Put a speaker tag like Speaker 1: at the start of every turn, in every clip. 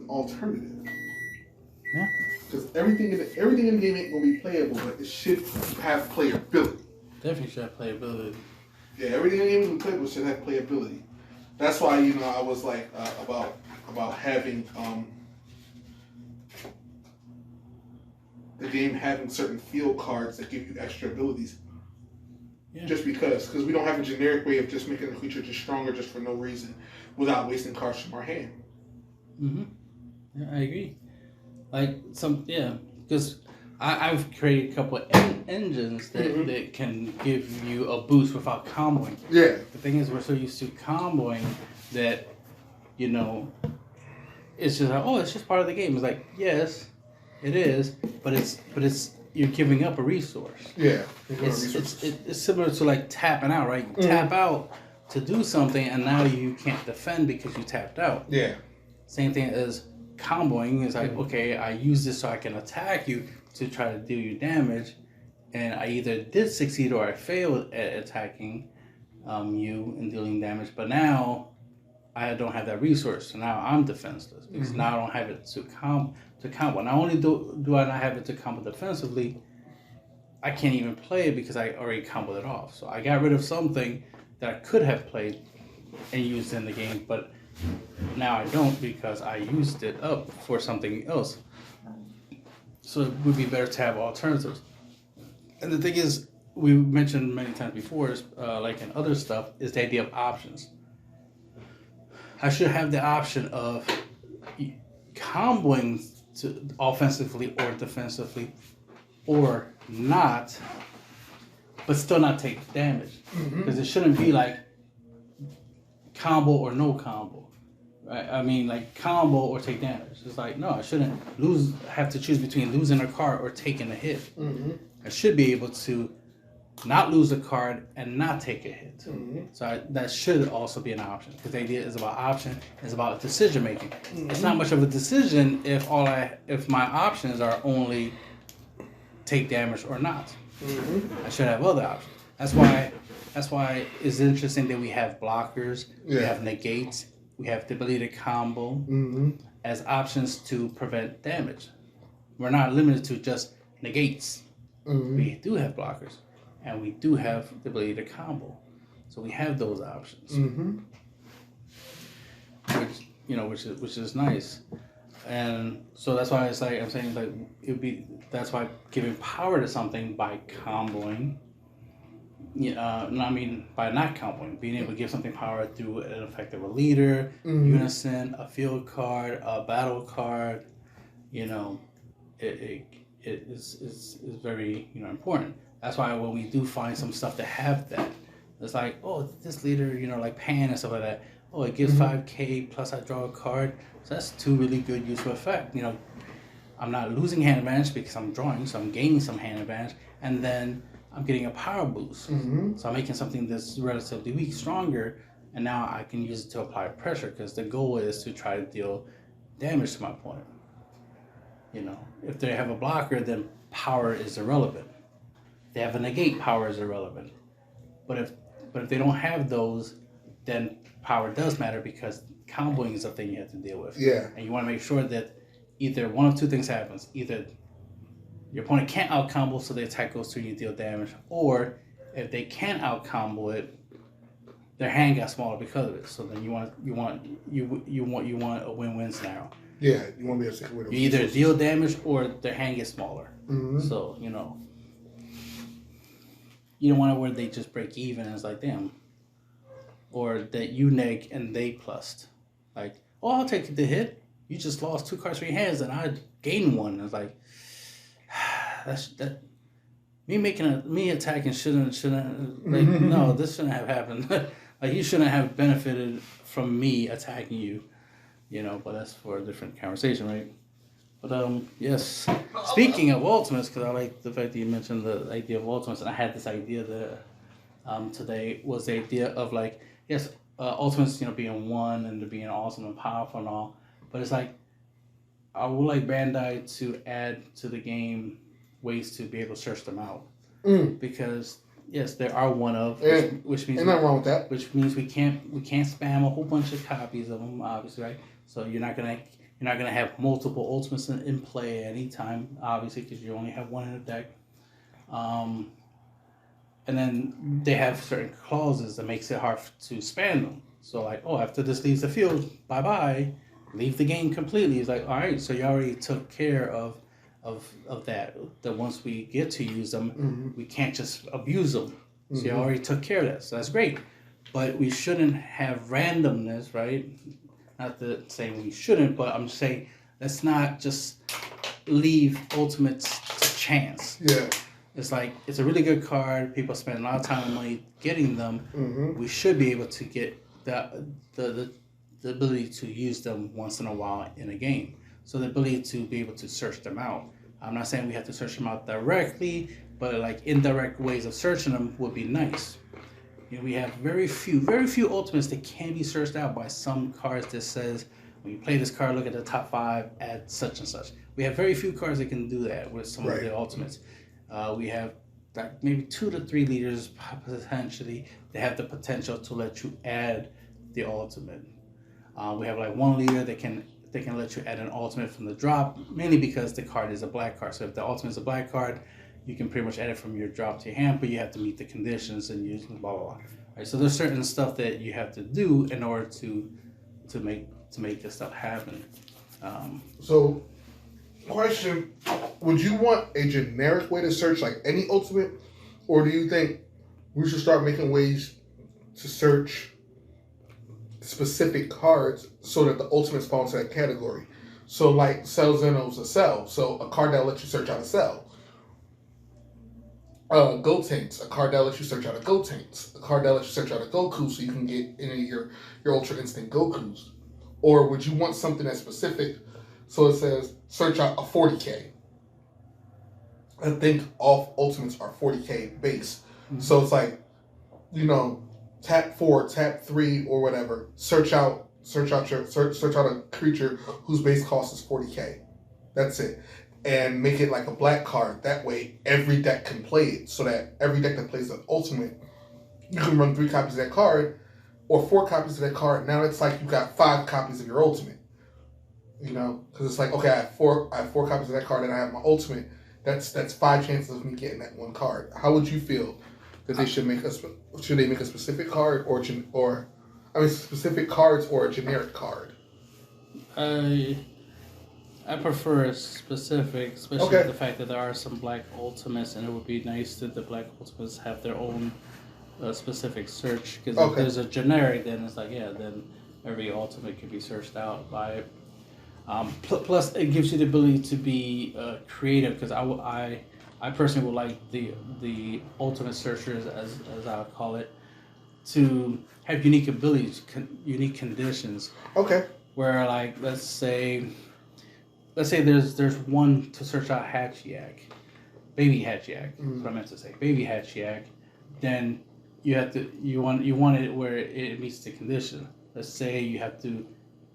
Speaker 1: alternative.
Speaker 2: Yeah.
Speaker 1: Because everything in the game ain't gonna be playable, but it should have playability.
Speaker 2: Definitely should have playability.
Speaker 1: Yeah, everything in the game playable should have playability. That's why I was like about having the game having certain field cards that give you extra abilities. Yeah. Just because we don't have a generic way of just making a creature just stronger just for no reason, without wasting cards from our hand.
Speaker 2: Mm-hmm. Yeah, I agree. Because I've created a couple of engines that can give you a boost without comboing.
Speaker 1: Yeah.
Speaker 2: The thing is, we're so used to comboing that, it's just like, it's just part of the game. It's like, yes, it is, but it's you're giving up a resource.
Speaker 1: Yeah.
Speaker 2: It's similar to like tapping out, right? You tap out to do something, and now you can't defend because you tapped out.
Speaker 1: Yeah.
Speaker 2: Same thing as comboing is like, okay, I use this so I can attack you to try to deal you damage, and I either did succeed or I failed at attacking you and dealing damage, but now I don't have that resource, so now I'm defenseless because now I don't have it to combo. Not only do I not have it to combo defensively, I can't even play it because I already comboed it off. So I got rid of something that I could have played and used in the game, but now I don't because I used it up for something else. So it would be better to have alternatives. And the thing is, we mentioned many times before, is, like in other stuff, is the idea of options. I should have the option of comboing to offensively or defensively, or not, but still not take damage. Because it shouldn't be like combo or no combo. Right? I mean, like combo or take damage. It's like, no, I shouldn't have to choose between losing a card or taking a hit. I should be able to not lose a card and not take a hit. So that should also be an option, because the idea is about option, it's about decision making. It's not much of a decision if my options are only take damage or not. I should have other options. That's why it's interesting that we have blockers, we have negates, we have the ability to combo as options to prevent damage. We're not limited to just negates. We do have blockers, and we do have the ability to combo. So we have those options, which is nice. And so that's why it's like I'm saying, like that's why giving power to something by comboing. By not comboing, being able to give something power through an effect of a leader, Unison, a field card, a battle card, it is very important. That's why when we do find some stuff that have that, it's like, this leader, like Pan and stuff like that. It gives 5k plus I draw a card. So that's two really good useful effects. I'm not losing hand advantage because I'm drawing, so I'm gaining some hand advantage, and then I'm getting a power boost. So I'm making something that's relatively weak stronger, and now I can use it to apply pressure, because the goal is to try to deal damage to my opponent. If they have a blocker, then power is irrelevant. If they have a negate, power is irrelevant. But if they don't have those, then power does matter, because comboing is a thing you have to deal with.
Speaker 1: Yeah.
Speaker 2: And you want to make sure that either one of two things happens. Either your opponent can't out combo, so the attack goes through and you deal damage, or if they can't out combo it, their hand got smaller because of it. So then you want a win-win scenario.
Speaker 1: Yeah, you want to be able to take away those
Speaker 2: you either deal damage or their hand gets smaller. So you don't want it where they just break even and it's like, damn, or that you neg and they plussed. Like, I'll take the hit. You just lost 2 cards from your hands and I gained 1. It's like, me attacking shouldn't like, no, this shouldn't have happened. Like, you shouldn't have benefited from me attacking you, but that's for a different conversation, right? But yes, speaking of ultimates, because I like the fact that you mentioned the idea of ultimates, and I had this idea that today was the idea of, like, yes, ultimates, being one and to being awesome and powerful and all, but it's like, I would like Bandai to add to the game ways to be able to search them out, because yes, there are one of, which means
Speaker 1: ain't nothing wrong with that.
Speaker 2: Which means we can't spam a whole bunch of copies of them, obviously, right? So you're not gonna You're not gonna have multiple ultimates in play at any time, obviously, because you only have one in the deck. And then they have certain clauses that makes it hard to spam them. So like, oh, after this leaves the field, bye bye, leave the game completely. It's like, all right, so you already took care of that. That once we get to use them, we can't just abuse them. So you already took care of that. So that's great. But we shouldn't have randomness, right? Not that saying we shouldn't, but I'm saying let's not just leave ultimates to chance.
Speaker 1: Yeah.
Speaker 2: It's like, it's a really good card. People spend a lot of time and money getting them. We should be able to get the ability to use them once in a while in a game. So the ability to be able to search them out. I'm not saying we have to search them out directly, but like indirect ways of searching them would be nice. You know, we have very few ultimates that can be searched out by some cards that says, when you play this card, look at the top 5, add such and such. We have very few cards that can do that with some of the ultimates. We have like maybe 2 to 3 leaders potentially that have the potential to let you add the ultimate. We have like 1 leader that can let you add an ultimate from the drop, mainly because the card is a black card. So if the ultimate is a black card, you can pretty much add it from your drop to your hand, but you have to meet the conditions and use blah blah blah. Right, so there's certain stuff that you have to do in order to make this stuff happen.
Speaker 1: So, question: would you want a generic way to search like any ultimate, or do you think we should start making ways to search specific cards so that the ultimates fall into that category? So, like Cell Zeno's a cell, so a card that lets you search out a cell. Gotenks, a card that lets you search out a Gotenks, a card that lets you search out a Goku so you can get any of your Ultra Instinct Gokus. Or would you want something that's specific so it says search out a 40k? I think all ultimates are 40k base. So it's like, you know, tap 4, tap 3 or whatever, search out a creature whose base cost is 40k. That's it. And make it like a black card. That way, every deck can play it. So that every deck that plays the ultimate, you can run 3 copies of that card, or 4 copies of that card. Now it's like you got 5 copies of your ultimate. You know, because it's like, okay, I have 4 copies of that card, and I have my ultimate. That's 5 chances of me getting that 1 card. How would you feel that they should make should they make a specific card specific cards or a generic card?
Speaker 2: I prefer specific, especially with the fact that there are some black ultimates, and it would be nice that the black ultimates have their own specific search. Because if there's a generic, then it's like, yeah, then every ultimate can be searched out by it. Plus, it gives you the ability to be creative. Because I personally would like the ultimate searchers, as I would call it, to have unique abilities, unique conditions.
Speaker 1: Okay.
Speaker 2: Where, like, let's say there's one to search out Hatchiyak, baby Hatchiyak. That's what I meant to say, baby Hatchiyak. Then you want it where it meets the condition. Let's say you have to.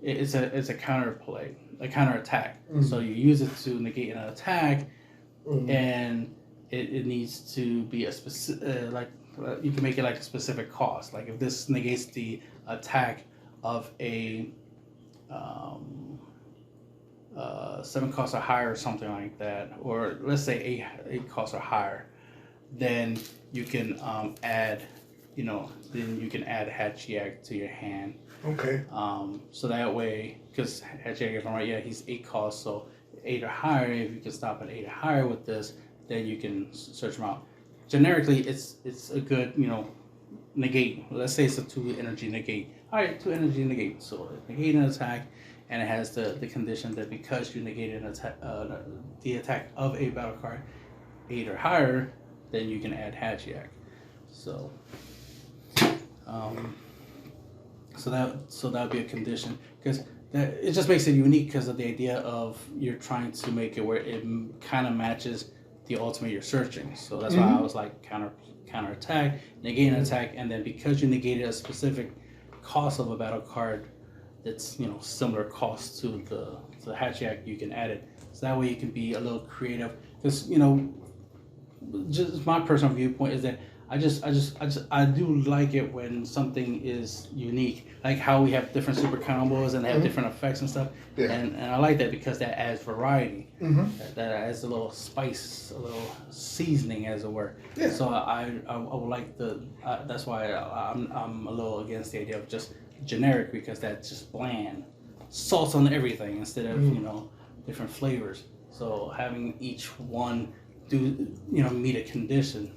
Speaker 2: It's a counter play, a counter attack. So you use it to negate an attack, and it needs to be a specific you can make it like a specific cost. Like if this negates the attack of a 7 costs or higher or something like that, or let's say 8 costs or higher, then you can add Hatchiyak to your hand.
Speaker 1: Okay.
Speaker 2: So that way, because Hatchiyak, if I'm right, he's 8 costs, so 8 or higher. If you can stop at 8 or higher with this, then you can search them out. Generically, it's a good, negate. Let's say it's a 2 energy negate. All right, 2 energy negate. So negate an attack. And it has the condition that because you negated the attack of a battle card 8 or higher, then you can add Hatchiyak. So that would be a condition, because it just makes it unique because of the idea of you're trying to make it where it kind of matches the ultimate you're searching. So that's why I was like counter attack, negate an attack, and then because you negated a specific cost of a battle card that's similar cost to the Hatchiyak, you can add it. So that way you can be a little creative. Because just my personal viewpoint is that I do like it when something is unique, like how we have different super combos and they have different effects and stuff.
Speaker 1: Yeah.
Speaker 2: And I like that because that adds variety.
Speaker 1: Mm-hmm.
Speaker 2: That adds a little spice, a little seasoning, as it were.
Speaker 1: Yeah.
Speaker 2: So I would like that's why I'm a little against the idea of just generic, because that's just bland, salt on everything instead of different flavors. So having each one meet a condition.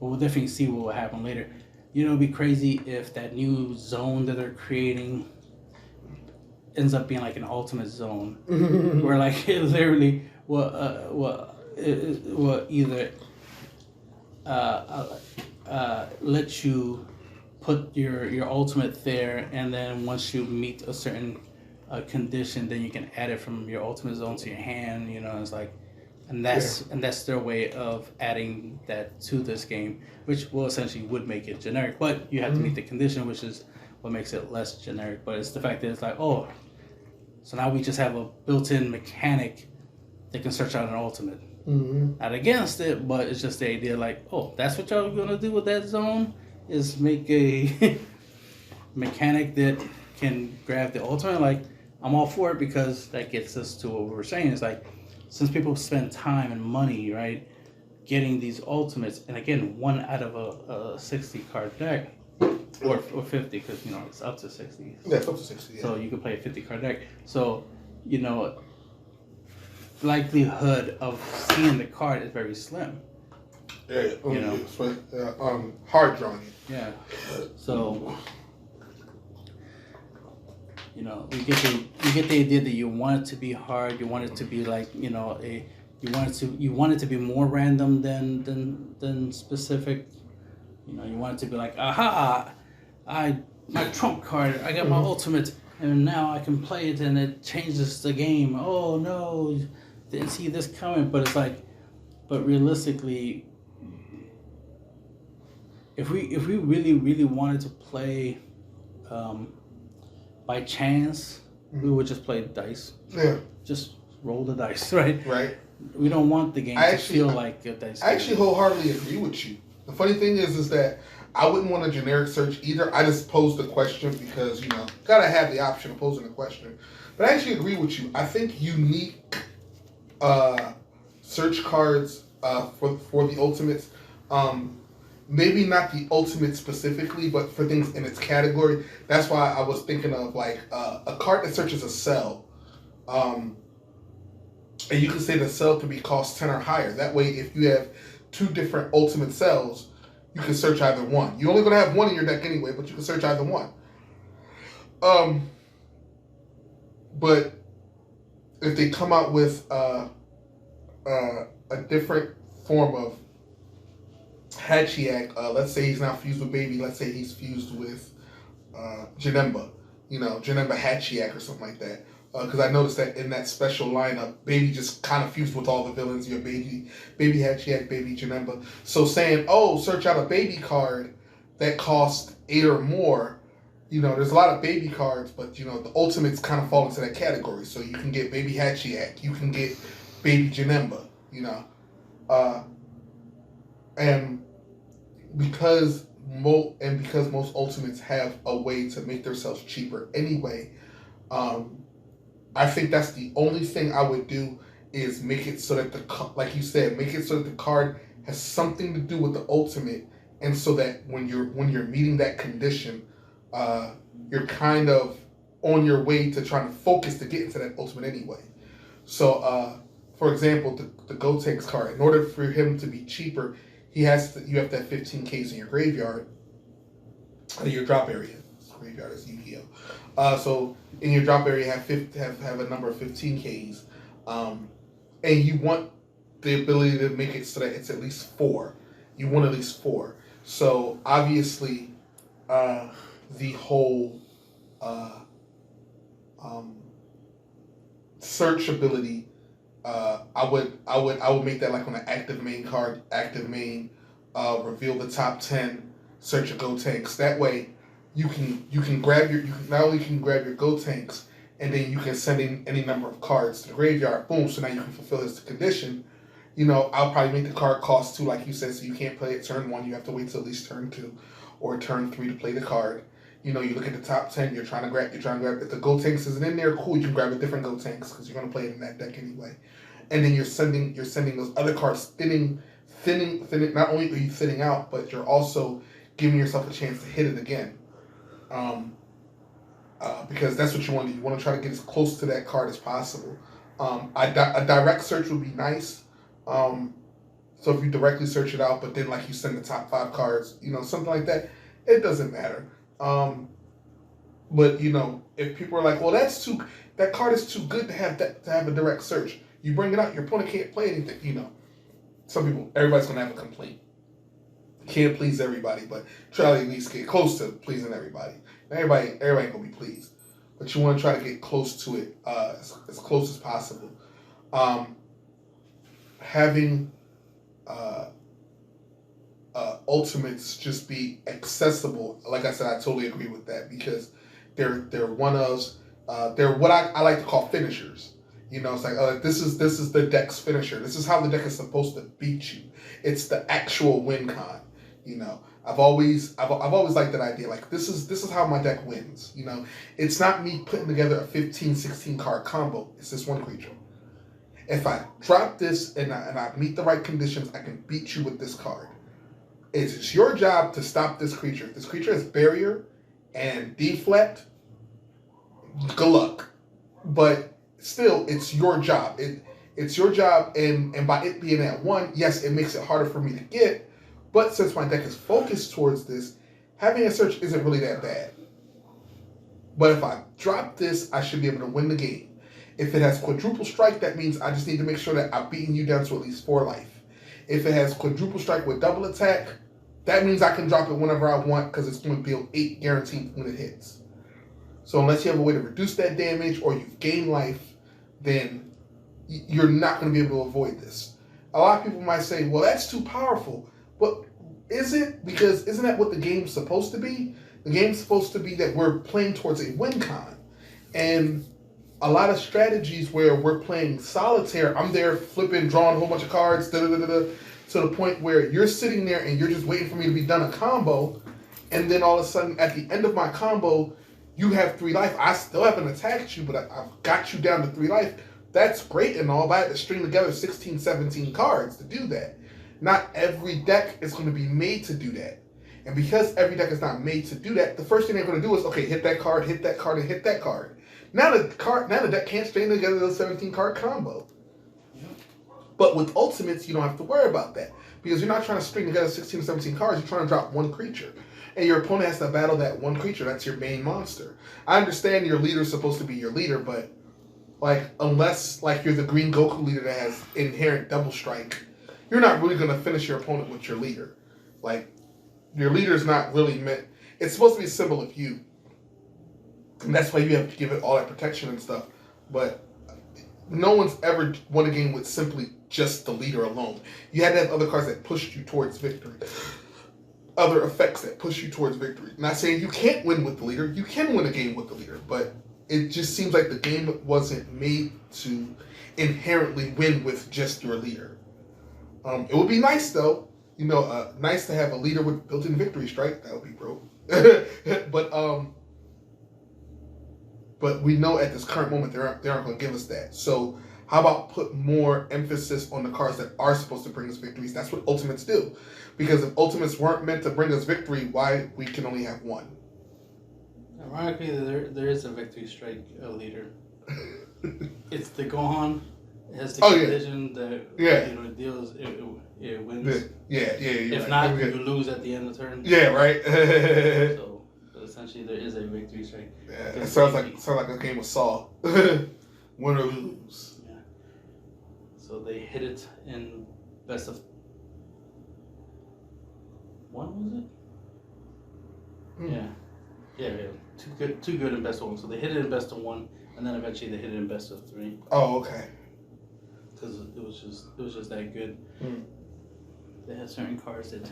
Speaker 2: We'll definitely see what will happen later. It'd be crazy if that new zone that they're creating ends up being like an ultimate zone, where like it literally will either let you put your ultimate there, and then once you meet a certain condition, then you can add it from your ultimate zone to your hand. It's like. And that's their way of adding that to this game, which will essentially would make it generic. But you have to meet the condition, which is what makes it less generic. But it's the fact that it's like, oh, so now we just have a built-in mechanic that can search out an ultimate. Not against it, but it's just the idea like, oh, that's what y'all are gonna do with that zone, is make a mechanic that can grab the ultimate. Like, I'm all for it, because that gets us to what we were saying. It's like, since people spend time and money, right, getting these ultimates, and again, one out of a 60 card deck, or 50, because it's up to 60.
Speaker 1: Yeah, it's up to 60. Yeah.
Speaker 2: So you can play a 50 card deck. So likelihood of seeing the card is very slim.
Speaker 1: Yeah. Hard drawing.
Speaker 2: Yeah. So. You get the idea that you want it to be hard. You want it to be like you want it to be more random than specific. You want it to be like, aha, my trump card. I got my ultimate, and now I can play it, and it changes the game. Oh no, didn't see this coming. But it's like, but realistically, if we really wanted to play. By chance, we would just play dice.
Speaker 1: Yeah.
Speaker 2: Just roll the dice, right?
Speaker 1: Right.
Speaker 2: We don't want the game to feel like a dice game.
Speaker 1: I actually wholeheartedly agree with you. The funny thing is that I wouldn't want a generic search either. I just posed the question because, gotta have the option of posing a question. But I actually agree with you. I think unique search cards for the ultimates, maybe not the ultimate specifically, but for things in its category. That's why I was thinking of like a card that searches a cell. And you can say the cell could be cost 10 or higher. That way, if you have two different ultimate cells, you can search either one. You're only going to have one in your deck anyway, but you can search either one. But if they come out with a different form of Hatchiyak, let's say he's not fused with Baby, let's say he's fused with Janemba, Janemba Hatchiyak or something like that. Because I noticed that in that special lineup, Baby just kind of fused with all the villains. You have Baby Hatchiyak, Baby Janemba. So saying, oh, search out a Baby card that costs 8 or more, there's a lot of Baby cards, but, the ultimates kind of fall into that category. So you can get Baby Hatchiyak, you can get Baby Janemba, and because most ultimates have a way to make themselves cheaper anyway, I think that's the only thing I would do is make it so that like you said, make it so that the card has something to do with the ultimate, and so that when you're meeting that condition, you're kind of on your way to trying to focus to get into that ultimate anyway. So, for example, the Gotenks card, in order for him to be cheaper, you have to have 15 Ks in your graveyard, in your drop area. Graveyard is Yu-Gi-Oh. So in your drop area, have a number of 15 Ks, and you want the ability to make it so that it's at least 4. You want at least 4. So obviously, the whole search ability, I would make that like on an active main card, reveal the top 10, search your Gotenks. That way, you can grab not only can you grab your Gotenks, and then you can send in any number of cards to the graveyard. Boom! So now you can fulfill his condition, I'll probably make the card cost 2, like you said, so you can't play it turn 1. You have to wait till at least turn 2 or turn 3 to play the card. You look at the top 10. You're trying to grab. If the Gotenks isn't in there, cool. You can grab a different Gotenks because you're gonna play it in that deck anyway. And then you're sending those other cards thinning. Not only are you thinning out, but you're also giving yourself a chance to hit it again. Because that's what you want to do. You want to try to get as close to that card as possible. A direct search would be nice. So if you directly search it out, but then like you send the top 5 cards, something like that, it doesn't matter. But if people are like, well, that card is too good to have a direct search. You bring it out, your opponent can't play anything. Everybody's gonna have a complaint. Can't please everybody, but try to at least get close to pleasing everybody. Everybody gonna be pleased, but you want to try to get close to it as close as possible. Having ultimates just be accessible. Like I said, I totally agree with that because they're what I like to call finishers. It's like this is the deck's finisher. This is how the deck is supposed to beat you. It's the actual win con. I've always liked that idea. Like this is how my deck wins. It's not me putting together a 15, 16 card combo. It's this one creature. If I drop this and I meet the right conditions, I can beat you with this card. It's your job to stop this creature. If this creature has barrier and deflect, good luck. But still, it's your job. It's your job, and by it being at 1, yes, it makes it harder for me to get. But since my deck is focused towards this, having a search isn't really that bad. But if I drop this, I should be able to win the game. If it has quadruple strike, that means I just need to make sure that I've beaten you down to at least 4 life. If it has quadruple strike with double attack, that means I can drop it whenever I want because it's going to deal 8 guaranteed when it hits. So unless you have a way to reduce that damage or you've gained life, then you're not going to be able to avoid this. A lot of people might say, well, that's too powerful. But is it? Because isn't that what the game's supposed to be? The game's supposed to be that we're playing towards a win con. And a lot of strategies where we're playing solitaire, I'm there flipping, drawing a whole bunch of cards, to the point where you're sitting there and you're just waiting for me to be done a combo. And then all of a sudden, at the end of my combo, you have 3 life. I still haven't attacked you, but I've got you down to 3 life. That's great and all, but I had to string together 16, 17 cards to do that. Not every deck is going to be made to do that. And because every deck is not made to do that, the first thing they're going to do is, okay, hit that card, and hit that card. Now the deck can't string together the 17 card combo. But with ultimates, you don't have to worry about that. Because you're not trying to string together 16 or 17 cards, you're trying to drop 1 creature. And your opponent has to battle that 1 creature. That's your main monster. I understand your leader is supposed to be your leader, but unless you're the green Goku leader that has inherent double strike, you're not really going to finish your opponent with your leader. Your leader's not really meant... It's supposed to be a symbol of you. And that's why you have to give it all that protection and stuff. But no one's ever won a game with simply just the leader alone. You had to have other cards that pushed you towards victory. Other effects that push you towards victory. Not saying you can't win with the leader. You can win a game with the leader. But it just seems like the game wasn't made to inherently win with just your leader. It would be nice, though. Nice to have a leader with built-in victory strike. That would be broke. But we know at this current moment they aren't going to give us that. So how about put more emphasis on the cards that are supposed to bring us victories? That's what ultimates do. Because if ultimates weren't meant to bring us victory, why we can only have 1?
Speaker 2: Ironically, there is a victory strike leader. It's the Gohan. It has the condition that it deals. It wins.
Speaker 1: Yeah.
Speaker 2: If not, you lose at the end of the turn.
Speaker 1: Yeah, right.
Speaker 2: So essentially, there is a victory strike.
Speaker 1: Yeah, it sounds like a game of Saw. Win or lose.
Speaker 2: Yeah. So they hit it in best of 1, was it? Yeah. Too good in best of 1. So they hit it in best of 1, and then eventually they hit it in best of 3.
Speaker 1: Oh, okay.
Speaker 2: Because it was just that good. They had certain cards that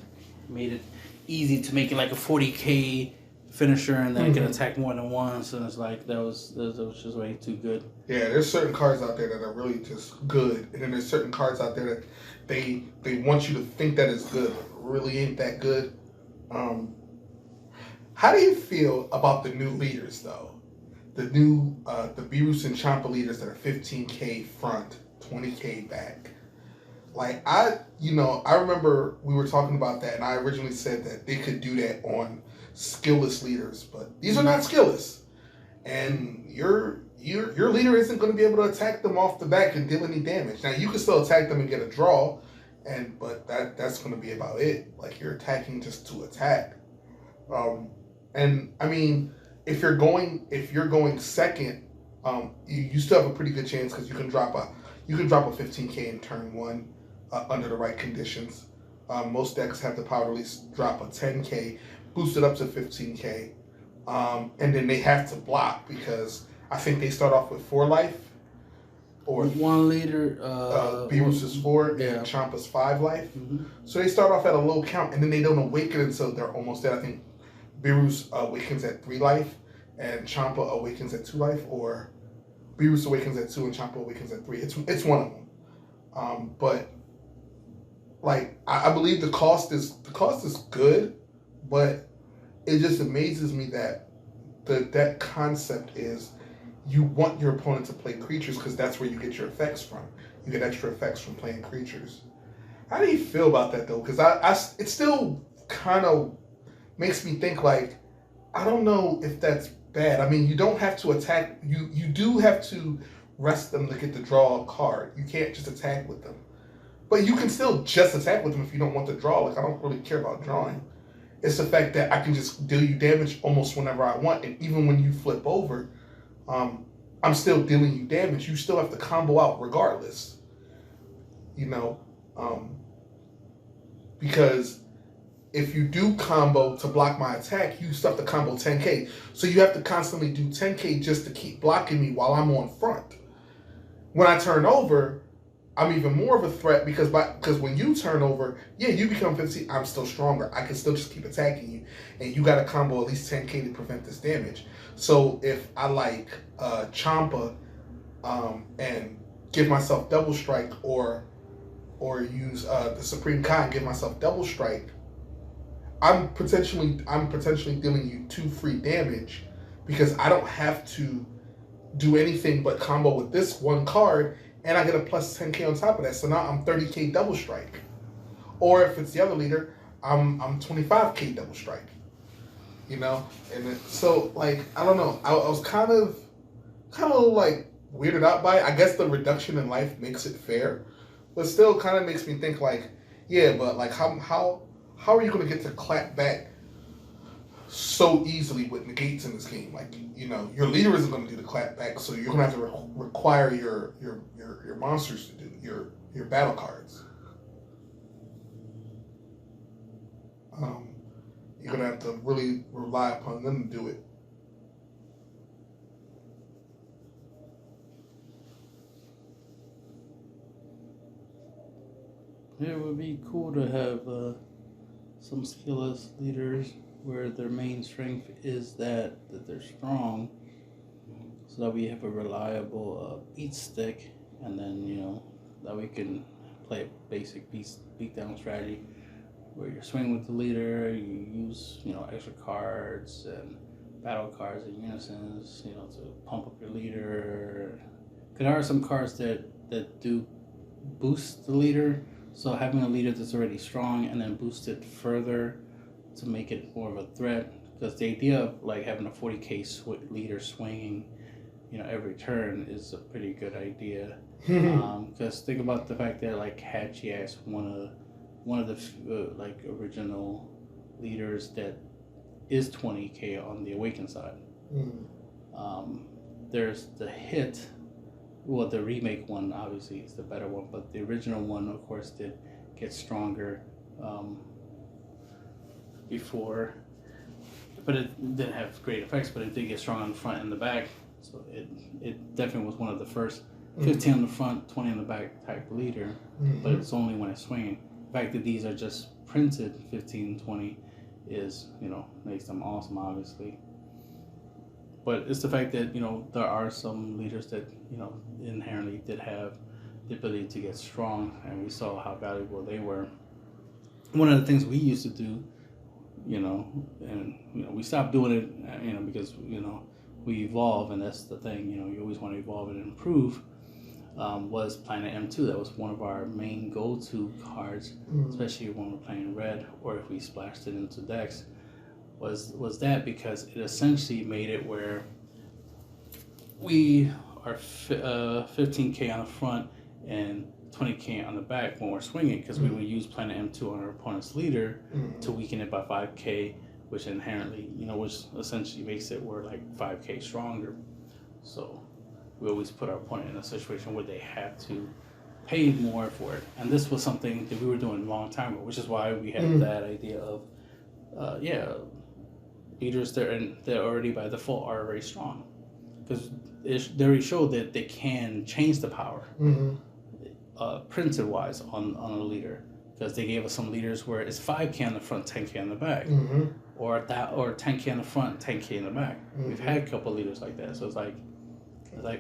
Speaker 2: made it easy to make it like a 40K finisher, and then it can attack more than once, and it's like that was just way too good.
Speaker 1: Yeah, there's certain cards out there that are really just good, and then there's certain cards out there that they want you to think that it's good, but really ain't that good. How do you feel about the new leaders though? The new the Beerus and Champa leaders that are 15K front, 20K back. Like I remember we were talking about that, and I originally said that they could do that on skillless leaders, but these are not skillless, and your leader isn't going to be able to attack them off the back and deal any damage. Now you can still attack them and get a draw, but that's going to be about it. Like you're attacking just to attack, and I mean if you're going second, you still have a pretty good chance because you can drop a 15K in turn 1 under the right conditions. Most decks have the power to at least drop a 10K, boost it up to 15K, and then they have to block because I think they start off with 4 life, or
Speaker 2: 1 leader.
Speaker 1: Beerus is 4 and Champa's 5 life. Mm-hmm. So they start off at a low count, and then they don't awaken until they're almost dead. I think Beerus awakens at 3 life, and Champa awakens at 2 life, or Beerus awakens at 2 and Champa awakens at 3. It's one of them. But like I believe the cost is good, but it just amazes me that that concept is you want your opponent to play creatures because that's where you get your effects from. You get extra effects from playing creatures. How do you feel about that though? Because it still kind of makes me think like I don't know if that's bad. I mean, you don't have to attack. You do have to rest them to get to draw a card. You can't just attack with them. But you can still just attack with them if you don't want to draw. Like, I don't really care about drawing. It's the fact that I can just deal you damage almost whenever I want. And even when you flip over, I'm still dealing you damage. You still have to combo out regardless. Because if you do combo to block my attack, you still have to combo 10K. So you have to constantly do 10K just to keep blocking me while I'm on front. When I turn over, I'm even more of a threat because when you turn over, you become 15, I'm still stronger. I can still just keep attacking you. And you got to combo at least 10K to prevent this damage. So if I like Champa and give myself double strike or use the Supreme Kai and give myself double strike, I'm potentially dealing you 2 free damage because I don't have to do anything but combo with this one card, and I get a plus 10K on top of that. So now I'm 30K double strike. Or if it's the other leader, I'm 25K double strike. And so like I don't know. I was kind of like weirded out by it. I guess the reduction in life makes it fair, but still kind of makes me think like, but like how are you going to get to clap back so easily with negates in this game? Like, your leader isn't going to do the clap back, so you're going to have to require your monsters to do your battle cards. You're going to have to really rely upon them to do it.
Speaker 2: It would be cool to have some skillless leaders where their main strength is that they're strong, so that we have a reliable beat stick, and then that we can play a basic beat down strategy where you're swinging with the leader, you use extra cards and battle cards and unisons to pump up your leader. Because there are some cards that do boost the leader. So having a leader that's already strong and then boost it further to make it more of a threat, because the idea of like having a 40K leader swinging, every turn is a pretty good idea. Because think about the fact that like Hatchie as one of the like original leaders that is 20K on the Awaken side. There's the hit. Well, the remake one obviously is the better one, but the original one, of course, did get stronger before. But it didn't have great effects, but it did get strong on the front and the back. So it definitely was one of the first 15 on the front, 20 on the back type leader. But it's only when it's swinging. The fact that these are just printed 15, 20, is, makes them awesome, obviously. But it's the fact that, there are some leaders that, inherently did have the ability to get strong, and we saw how valuable they were. One of the things we used to do, and, we stopped doing it, because, we evolve, and that's the thing, you always want to evolve and improve, was Planet M2. That was one of our main go-to cards, especially when we're playing red, or if we splashed it into decks, was that because it essentially made it where we are 15k on the front and 20k on the back when we're swinging, because we would use Planet M2 on our opponent's leader to weaken it by 5k, which inherently, which essentially makes it we're like 5k stronger. So we always put our opponent in a situation where they have to pay more for it. And this was something that we were doing a long time ago, which is why we had that idea of, leaders that already by default are very strong, because they already showed that they can change the power, printed wise on a leader, because they gave us some leaders where it's 5k on the front, 10k on the back, or 10k on the front, 10k in the back. We've had a couple leaders like that, so it's like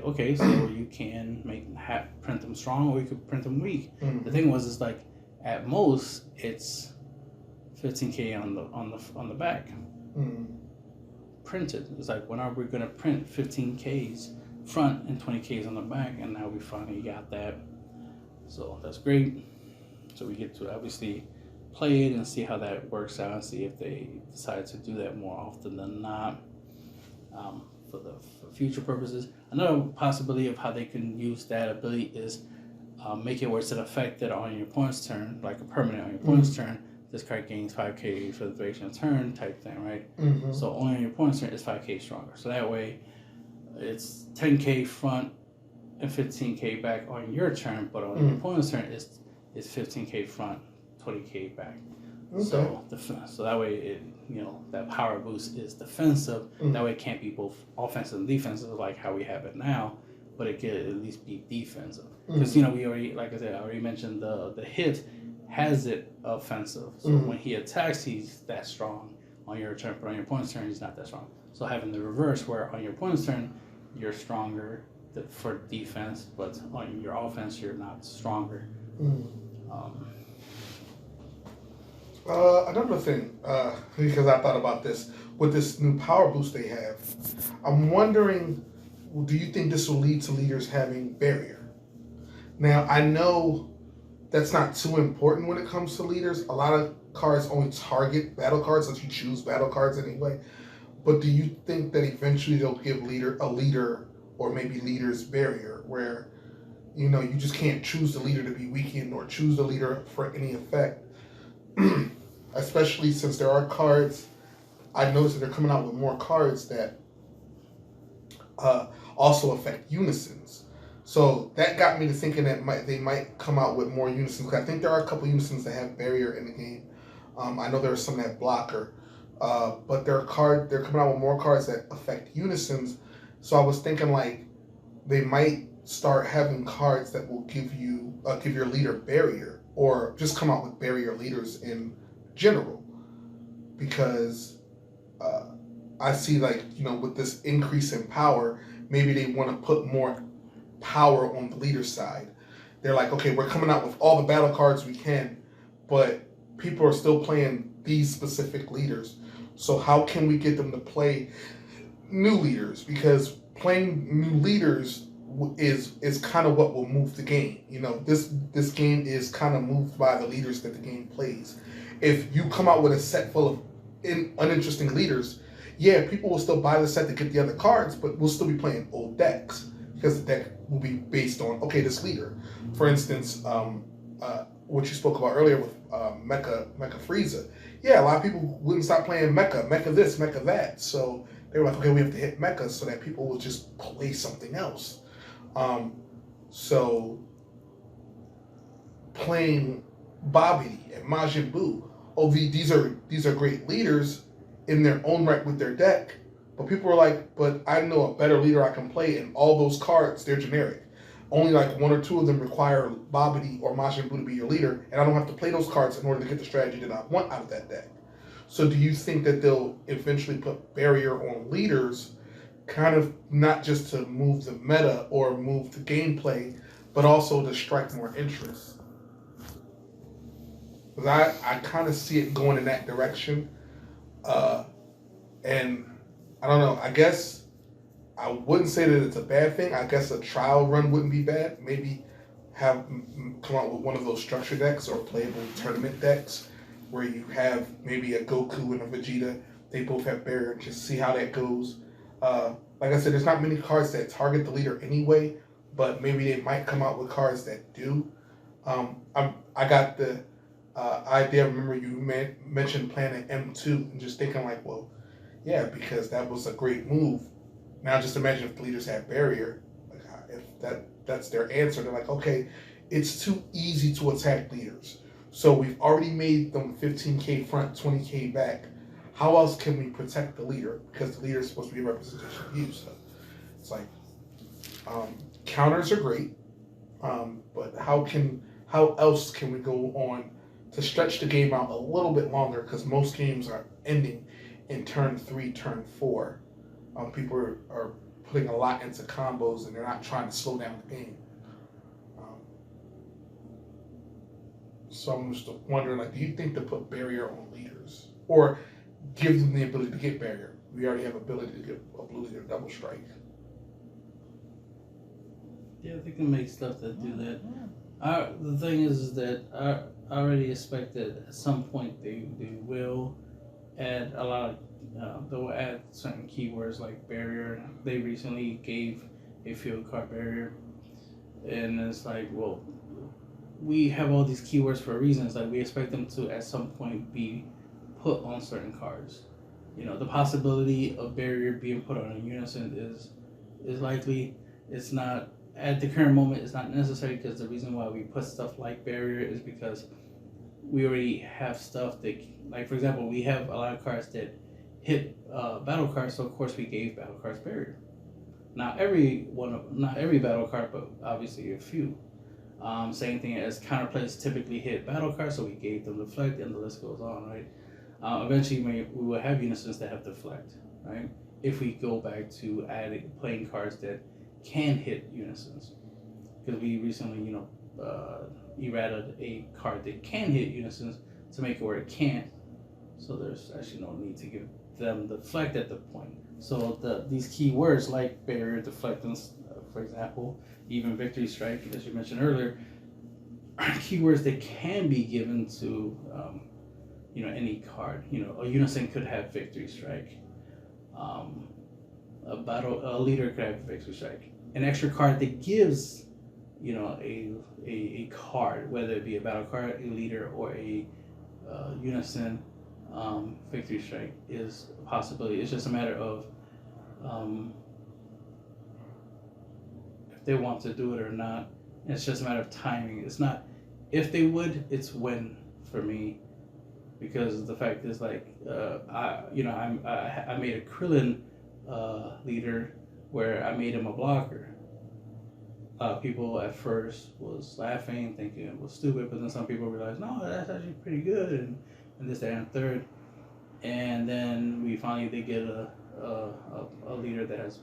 Speaker 2: okay, so you can print them strong, or you could print them weak. The thing is like at most it's 15k on the back. Printed. It's like, when are we going to print 15Ks front and 20Ks on the back? And now we finally got that. So that's great. So we get to obviously play it and see how that works out, and see if they decide to do that more often than not, for future purposes. Another possibility of how they can use that ability is make it where it's an effect that on your opponent's turn, like a permanent on your opponent's turn, this card gains 5k for the duration of turn type thing, right? So only on your opponent's turn is 5k stronger. So that way, it's 10k front and 15k back on your turn, but on your opponent's turn, it's 15k front, 20k back. Okay. So that way, it that power boost is defensive. That way, it can't be both offensive and defensive like how we have it now, but it can at least be defensive. Because we already, like I said, I already mentioned the hit has it offensive. So when he attacks, he's that strong on your turn, but on your opponent's turn, he's not that strong. So having the reverse, where on your opponent's turn, you're stronger for defense, but on your offense, you're not stronger.
Speaker 1: Another thing, because I thought about this, with this new power boost they have, I'm wondering, do you think this will lead to leaders having barrier? Now, I know that's not too important when it comes to leaders. A lot of cards only target battle cards, since you choose battle cards anyway. But do you think that eventually they'll give a leader, or maybe leaders barrier, where you just can't choose the leader to be weakened or choose the leader for any effect? Especially since there are cards, I noticed that they're coming out with more cards that also affect Unisons. So that got me to thinking that they might come out with more Unisons. I think there are a couple Unisons that have barrier in the game. I know there are some that have blocker, but they're coming out with more cards that affect Unisons. So I was thinking like they might start having cards that will give your leader barrier, or just come out with barrier leaders in general, because I see with this increase in power, maybe they want to put more power on the leader side. They're like, okay, we're coming out with all the battle cards we can, but people are still playing these specific leaders. So how can we get them to play new leaders? Because playing new leaders is kind of what will move the game. This game is kind of moved by the leaders that the game plays. If you come out with a set full of uninteresting leaders, yeah, people will still buy the set to get the other cards, but we'll still be playing old decks, because the deck will be based on, okay, this leader. For instance, what you spoke about earlier with Mecha Frieza. Yeah, a lot of people wouldn't stop playing Mecha this, Mecha that. So they were like, okay, we have to hit Mecha so that people will just play something else. So playing Bobby and Majin Buu, these are great leaders in their own right with their deck, but people were like, but I know a better leader I can play, and all those cards, they're generic. Only like one or two of them require Babidi or Majin Buu to be your leader, and I don't have to play those cards in order to get the strategy that I want out of that deck. So do you think that they'll eventually put barrier on leaders, kind of not just to move the meta or move the gameplay, but also to strike more interest? Because I kind of see it going in that direction. And I don't know, I guess I wouldn't say that it's a bad thing. I guess a trial run wouldn't be bad. Maybe come out with one of those structure decks or playable tournament decks where you have maybe a Goku and a Vegeta. They both have barrier. Just see how that goes. Like I said, there's not many cards that target the leader anyway, but maybe they might come out with cards that do. I got the idea. I remember you mentioned playing an M2 and just thinking like, well, yeah, because that was a great move. Now just imagine if the leaders had barrier. Like if that's their answer. They're like, okay, it's too easy to attack leaders. So we've already made them 15K front, 20K back. How else can we protect the leader? Because the leader is supposed to be a representation of you. So it's like counters are great, but how else can we go on to stretch the game out a little bit longer? Because most games are ending in turn 3, turn 4. People are putting a lot into combos and they're not trying to slow down the game. So I'm just wondering, like, do you think to put barrier on leaders or give them the ability to get barrier? We already have ability to get a blue leader double strike.
Speaker 2: Yeah, they can make stuff that do that. The thing is that I already expect that at some point they will add a lot of, they'll add certain keywords like barrier. They recently gave a field card barrier, and it's like, well, we have all these keywords for a reason. It's like we expect them to at some point be put on certain cards. You know, the possibility of barrier being put on a Unison is likely. It's not at the current moment. It's not necessary, because the reason why we put stuff like barrier is because we already have stuff that, like for example, we have a lot of cards that hit battle cards, so of course we gave battle cards barrier. Not every battle card, but obviously a few. Same thing as counterplays typically hit battle cards, so we gave them deflect, and the list goes on, right? Eventually we will have Unisons that have deflect, right? If we go back to playing cards that can hit Unisons, because we recently, errated a card that can hit Unisons to make it where it can't. So there's actually no need to give them deflect at the point. So these keywords like barrier, deflectance, for example, even victory strike, as you mentioned earlier, are keywords that can be given to any card. A Unison could have victory strike. A leader could have victory strike. An extra card that gives a card, whether it be a battle card, a leader, or a Unison victory strike, is a possibility. It's just a matter of if they want to do it or not. It's just a matter of timing. It's not if they would, it's when for me, because the fact is I made a Krillin leader where I made him a blocker. People at first was laughing, thinking it was stupid, but then some people realized, no, that's actually pretty good, and this, that, and third. And then we finally did get a leader that has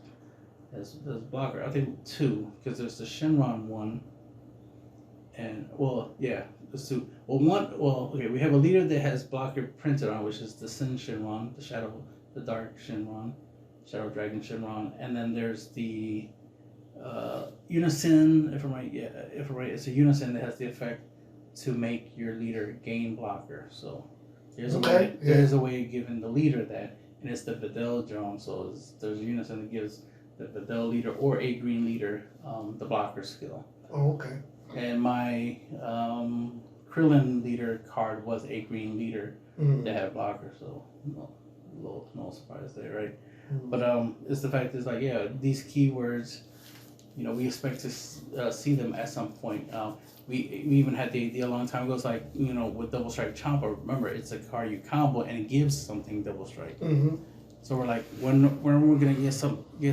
Speaker 2: blocker. I think 2, because there's the Shenron one, and there's 2. We have a leader that has blocker printed on, which is the Sin Shenron, the Dark Shenron, Shadow Dragon Shenron, and then there's the Unison, if I'm right, it's a Unison that has the effect to make your leader gain blocker. So there's a way of giving the leader that, and it's the Videl drone. So there's a Unison that gives the Videl leader or a green leader the blocker skill.
Speaker 1: Oh, okay.
Speaker 2: And my Krillin leader card was a green leader that had blocker, so no surprise there, right? But it's the fact is these keywords, we expect to see them at some point. We even had the idea a long time ago. It's like, with Double Strike Champa, remember, it's a card you combo and it gives something Double Strike. Mm-hmm. So we're like, when are we going to get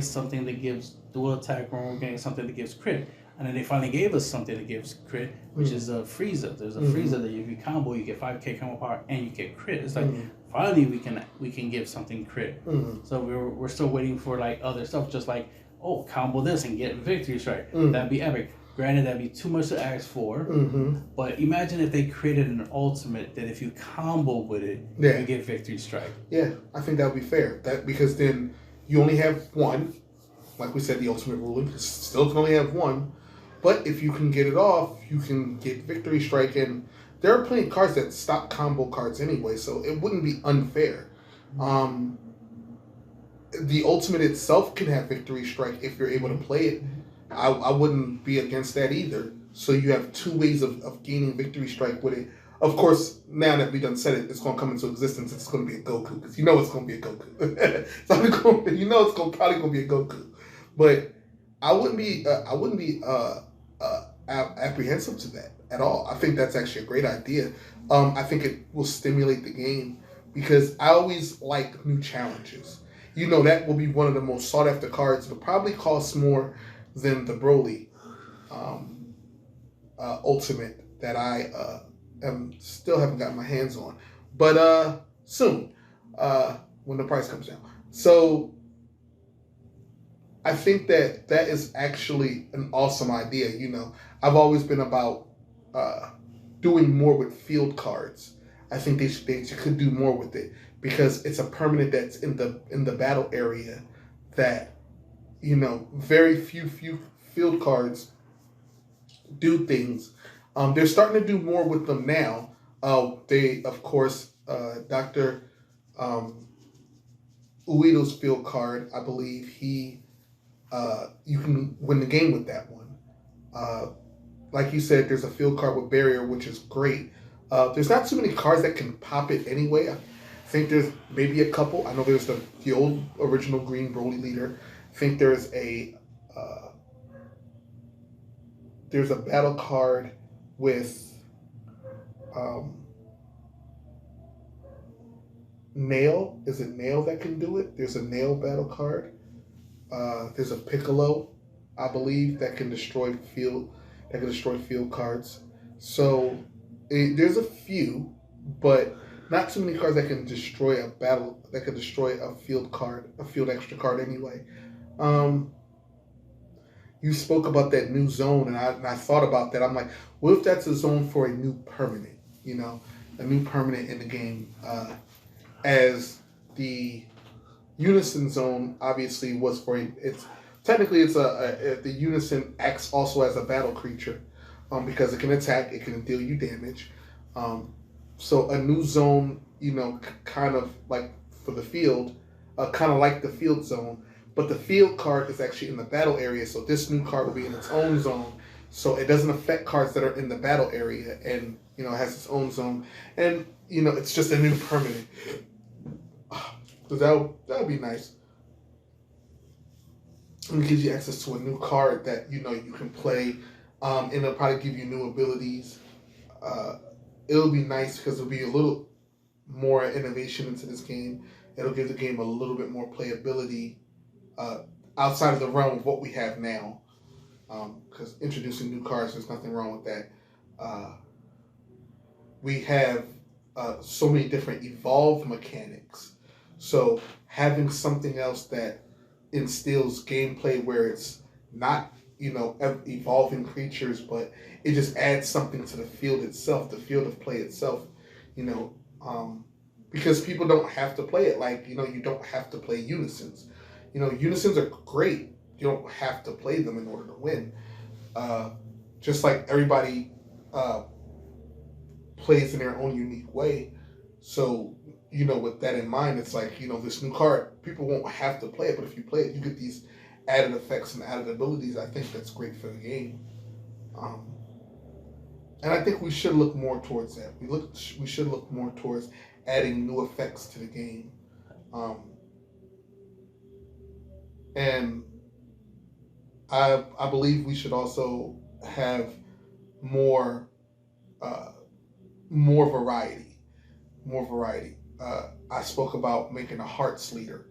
Speaker 2: something that gives dual attack, when we're going to get something that gives crit? And then they finally gave us something that gives crit, which is a Frieza. There's a Frieza that if you combo, you get 5k combo power and you get crit. It's like finally we can give something crit. So we're still waiting for like other stuff, just like combo this and get victory strike. That'd be epic. Granted, that'd be too much to ask for, but imagine if they created an ultimate that if you combo with it, you get victory strike.
Speaker 1: Yeah, I think that would be fair. Because then you only have one. Like we said, the ultimate ruling still can only have one. But if you can get it off, you can get victory strike, and there are plenty of cards that stop combo cards anyway, so it wouldn't be unfair. The ultimate itself can have victory strike if you're able to play it. I wouldn't be against that either. So you have two ways of gaining victory strike with it. Of course, now that we done said it, it's going to come into existence. It's going to be a Goku, because you know it's going to be a Goku. You know it's probably going to be a Goku. But I wouldn't be apprehensive to that at all. I think that's actually a great idea. I think it will stimulate the game, because I always like new challenges. You know, that will be one of the most sought after cards. It'll probably cost more than the Broly Ultimate that I still haven't gotten my hands on. But soon, when the price comes down. So I think that is actually an awesome idea. You know, I've always been about doing more with field cards. I think they could do more with it, because it's a permanent that's in the battle area that, you know, very few field cards do things. They're starting to do more with them now. They, of course, Dr. Uedo's field card, I believe you can win the game with that one. Like you said, there's a field card with barrier, which is great. There's not too many cards that can pop it anyway. I think there's maybe a couple. I know there's the old original green Broly leader. I think there's a battle card with Nail. Is it Nail that can do it? There's a Nail battle card. There's a Piccolo, I believe, that can destroy field cards. So there's a few, but not too many cards that can destroy a field card, a field extra card anyway. You spoke about that new zone, and I thought about that. I'm like, what if that's a zone for a new permanent? You know, a new permanent in the game, as the Unison zone obviously was for the Unison acts also as a battle creature, because it can attack, it can deal you damage. So a new zone, you know, kind of like for the field, kind of like the field zone, but the field card is actually in the battle area. So this new card will be in its own zone, so it doesn't affect cards that are in the battle area, and you know, it has its own zone, and you know, it's just a new permanent. So that would be nice. And it gives you access to a new card that, you know, you can play, and it'll probably give you new abilities. It'll be nice because it'll be a little more innovation into this game. It'll give the game a little bit more playability outside of the realm of what we have now. Because introducing new cards, there's nothing wrong with that. We have so many different evolved mechanics. So having something else that instills gameplay where it's not, you know, evolving creatures, but it just adds something to the field itself, the field of play itself, you know, because people don't have to play it. Like, you know, you don't have to play Unisons. You know, Unisons are great. You don't have to play them in order to win. Just like everybody plays in their own unique way. So, you know, with that in mind, it's like, you know, this new card, people won't have to play it, but if you play it, you get these added effects and added abilities. I think that's great for the game. And I think we should look more towards that. We should look more towards adding new effects to the game. And I believe we should also have more variety. I spoke about making a Hearts leader,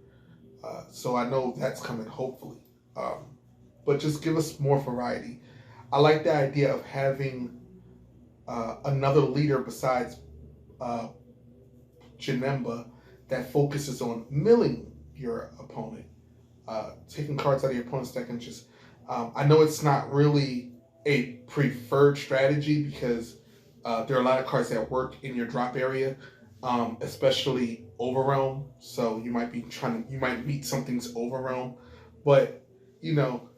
Speaker 1: so I know that's coming hopefully. But just give us more variety. I like the idea of having another leader besides Janemba that focuses on milling your opponent, taking cards out of your opponent's deck and just. I know it's not really a preferred strategy because there are a lot of cards that work in your drop area, especially Overrealm. So you might meet something's Overrealm, but you know,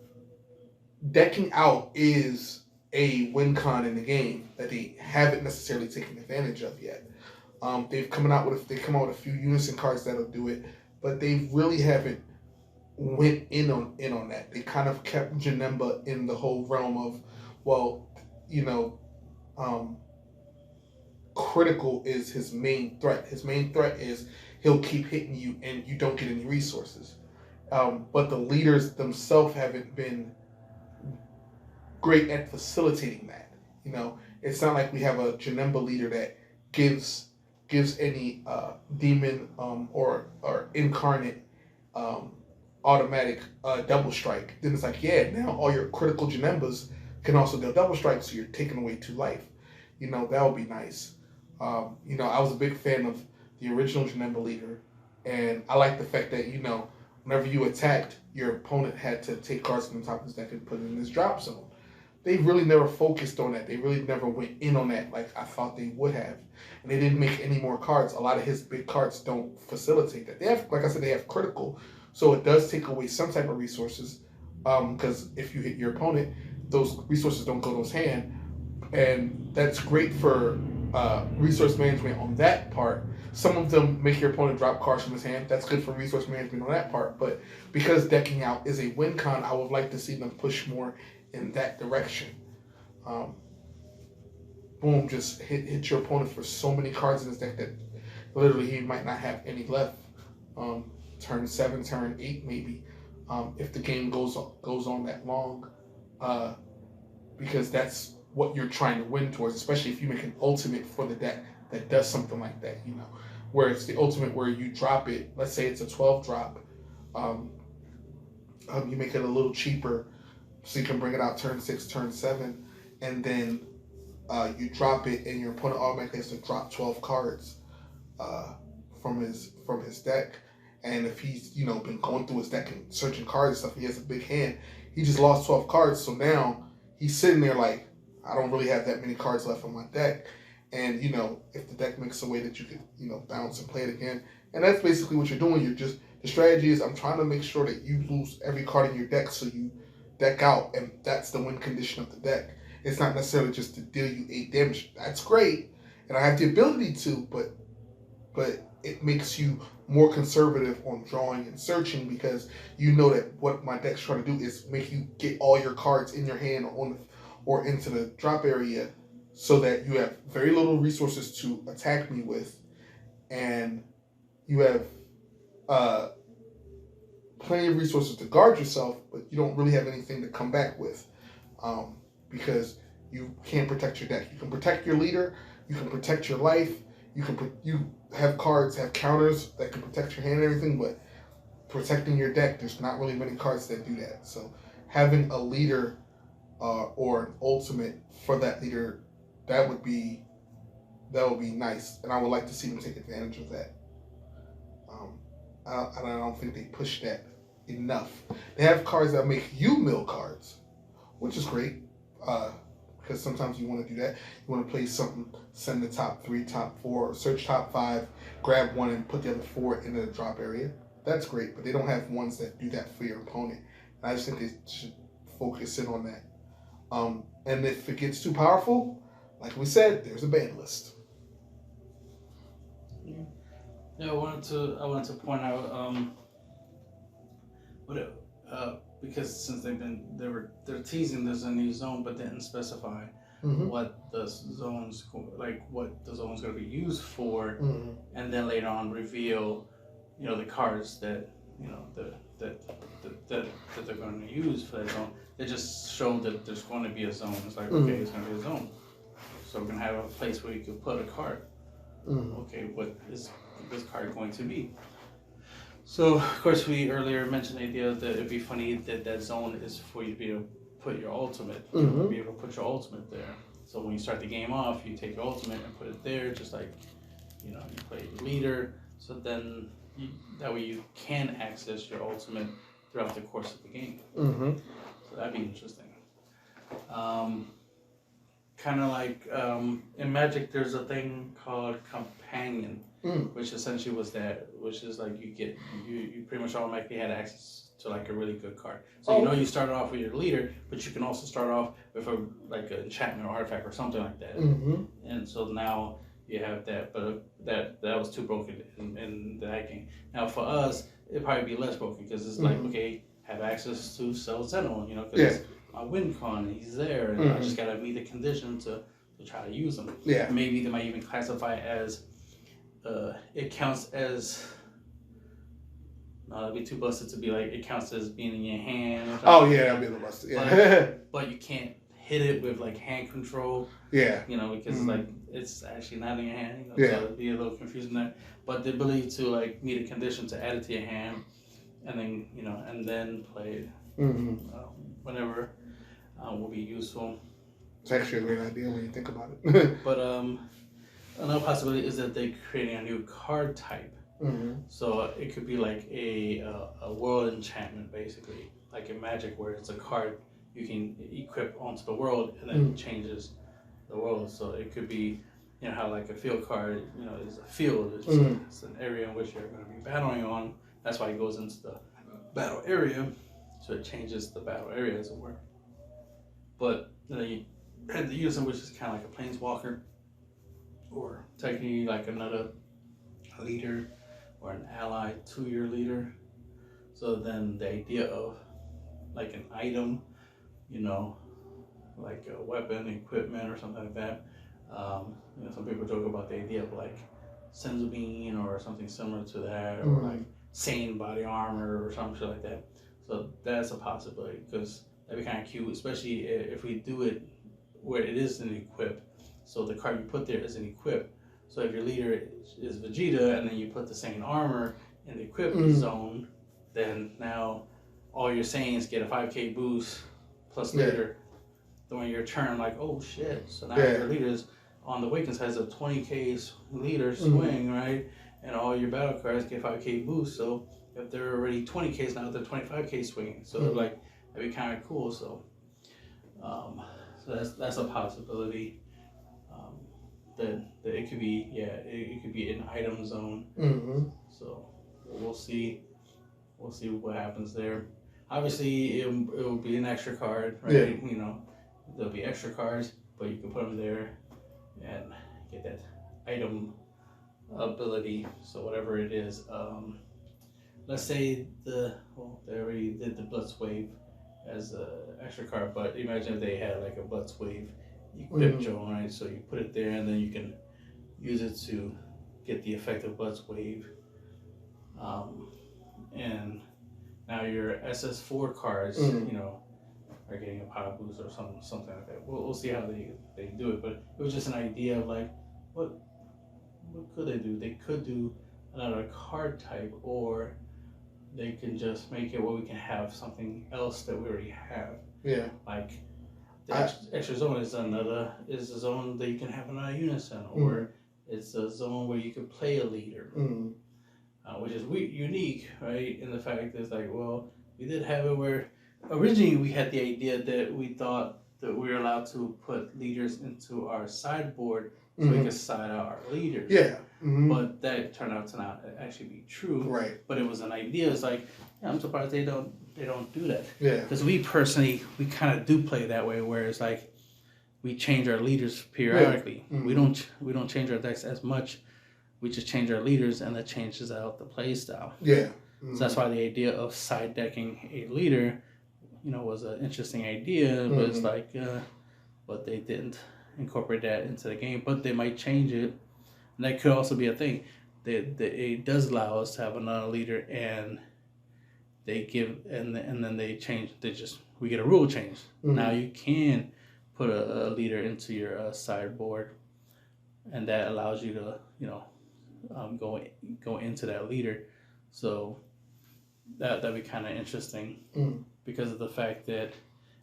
Speaker 1: decking out is a win con in the game that they haven't necessarily taken advantage of yet. They've come out with a few Unison cards that'll do it, but they really haven't went in on that. They kind of kept Janemba in the whole realm of, well, you know, critical is his main threat. His main threat is he'll keep hitting you and you don't get any resources. But the leaders themselves haven't been great at facilitating that. You know, it's not like we have a Janemba leader that gives any demon or incarnate automatic double strike. Then it's like, yeah, now all your critical Janembas can also deal double strike, so you're taking away 2 life. You know, that would be nice. You know, I was a big fan of the original Janemba leader, and I like the fact that, you know, whenever you attacked, your opponent had to take cards from the top of his deck and put it in this drop zone. They really never focused on that. They really never went in on that like I thought they would have. And they didn't make any more cards. A lot of his big cards don't facilitate that. They have, like I said, they have critical. So it does take away some type of resources. Because if you hit your opponent, those resources don't go to his hand. And that's great for resource management on that part. Some of them make your opponent drop cards from his hand. That's good for resource management on that part. But because decking out is a win con, I would like to see them push more in that direction. Boom, just hit your opponent for so many cards in his deck that literally he might not have any left. Turn 7, turn 8 maybe, if the game goes on that long, because that's what you're trying to win towards, especially if you make an ultimate for the deck that does something like that, you know, where it's the ultimate where you drop it, let's say it's a 12 drop, you make it a little cheaper so you can bring it out turn 6, turn 7, and then you drop it and your opponent automatically has to drop 12 cards from his deck. And if he's, you know, been going through his deck and searching cards and stuff, he has a big hand, he just lost 12 cards, so now he's sitting there like, I don't really have that many cards left on my deck. And, you know, if the deck makes a way that you can, you know, bounce and play it again. And that's basically what you're doing. The strategy is I'm trying to make sure that you lose every card in your deck so you deck out, and that's the win condition of the deck. It's not necessarily just to deal you 8 damage. That's great, and I have the ability to, but it makes you more conservative on drawing and searching because you know that what my deck's trying to do is make you get all your cards in your hand or into the drop area so that you have very little resources to attack me with, and you have plenty of resources to guard yourself, but you don't really have anything to come back with, because you can't protect your deck. You can protect your leader, you can protect your life, you have cards, have counters that can protect your hand and everything, but protecting your deck, there's not really many cards that do that. So having a leader or an ultimate for that leader, that would be nice, and I would like to see them take advantage of that. I don't think they push that enough. They have cards that make you mill cards, which is great, because sometimes you want to do that. You want to play something, send the top 3, top 4, search top 5, grab one and put the other 4 into the drop area. That's great, but they don't have ones that do that for your opponent. And I just think they should focus in on that. And if it gets too powerful, like we said, there's a ban list.
Speaker 2: Yeah, I wanted to point out because since they're teasing there's a new zone but didn't specify what the zone's going to be used for, and then later on reveal, you know, the cards that, you know, that they're going to use for that zone. They just showed that there's going to be a zone. It's like, okay, it's going to be a zone, so we're going to have a place where you can put a card. Okay, what is this card going to be? So, of course, we earlier mentioned the idea that it'd be funny that zone is for you to be able to put your ultimate. Be able to put your ultimate there. So when you start the game off, you take your ultimate and put it there, just like, you play your leader, so then that way you can access your ultimate throughout the course of the game.
Speaker 1: Mm-hmm.
Speaker 2: So that'd be interesting. Kind of like in Magic, there's a thing called Companion, which essentially which is like you pretty much automatically had access to like a really good card. So you started off with your leader, but you can also start off with an enchantment or artifact or something like that.
Speaker 1: Mm-hmm.
Speaker 2: And so now you have that, but that was too broken in that game. Now for us, it'd probably be less broken because it's like, okay, have access to Cell Sentinel, because my WinCon, he's there, and I just gotta meet the condition to try to use them.
Speaker 1: Yeah.
Speaker 2: Maybe they might even classify it as it counts as. No, that'd be too busted to be like it counts as being in your hand. Or
Speaker 1: oh yeah, that'd be a little busted. Yeah.
Speaker 2: But you can't hit it with like hand control.
Speaker 1: Yeah.
Speaker 2: Because like it's actually not in your hand.
Speaker 1: Yeah.
Speaker 2: So it'd be a little confusing there. But the ability to like meet a condition to add it to your hand, and then and then play it whenever will be useful.
Speaker 1: It's actually a great idea when you think about it.
Speaker 2: But another possibility is that they're creating a new card type. So it could be like a world enchantment, basically, like in Magic, where it's a card you can equip onto the world and then it changes the world. So it could be, how like a field card, is a field. It's an area in which you're going to be battling on. That's why it goes into the battle area, so it changes the battle area, as it were. But you had the Unison, which is kind of like a planeswalker, or technically like another leader or an ally to your leader. So then the idea of like an item, like a weapon, equipment, or something like that. Some people talk about the idea of like Senzobine or something similar to that, or like Sane body armor or something like that. So that's a possibility, because that'd be kind of cute, especially if we do it where it is an equip. So the card you put there is an equip. So if your leader is Vegeta and then you put the Sane armor in the equip zone, then now all your Saiyans get a 5k boost plus leader. Then when your turn, like, oh shit. So now your leaders on the Awakens has a 20k leader swing, right? And all your battle cards get 5k boost. So if they're already 20ks, now they're 25k swinging. So like, that'd be kind of cool. So that's a possibility. That it could be, it could be an item zone. So we'll see what happens there. Obviously, it will be an extra card, right? There'll be extra cards, but you can put them there and get that item ability. So whatever it is, let's say they already did the Blitz Wave as an extra card, but imagine if they had like a Blitz Wave equip zone, right? So you put it there, and then you can use it to get the effect of Blitz Wave. And now your SS4 cards, are getting a power boost or something like that. We'll see how they do it, but it was just an idea of like, what could they do? They could do another card type, or they can just make it where we can have something else that we already have. Yeah. Like the extra zone is a zone that you can have another Unison, or it's a zone where you can play a leader, which is unique, right? In the fact that it's like, well, we did have it where originally we had the idea that we thought that we were allowed to put leaders into our sideboard so we could side out our leaders. Yeah. But that turned out to not actually be true. Right. But it was an idea. It's like, I'm surprised they don't do that. Yeah. Because we kind of do play that way, where it's like we change our leaders periodically. Yeah. We don't change our decks as much. We just change our leaders, and that changes out the play style. Yeah. So that's why the idea of side decking a leader, was an interesting idea. But it's like, but they didn't incorporate that into the game. But they might change it, and that could also be a thing. It does allow us to have another leader, and they give, and then they change. We get a rule change. Now you can put a leader into your sideboard, and that allows you to go into that leader. So that'd be kind of interesting because of the fact that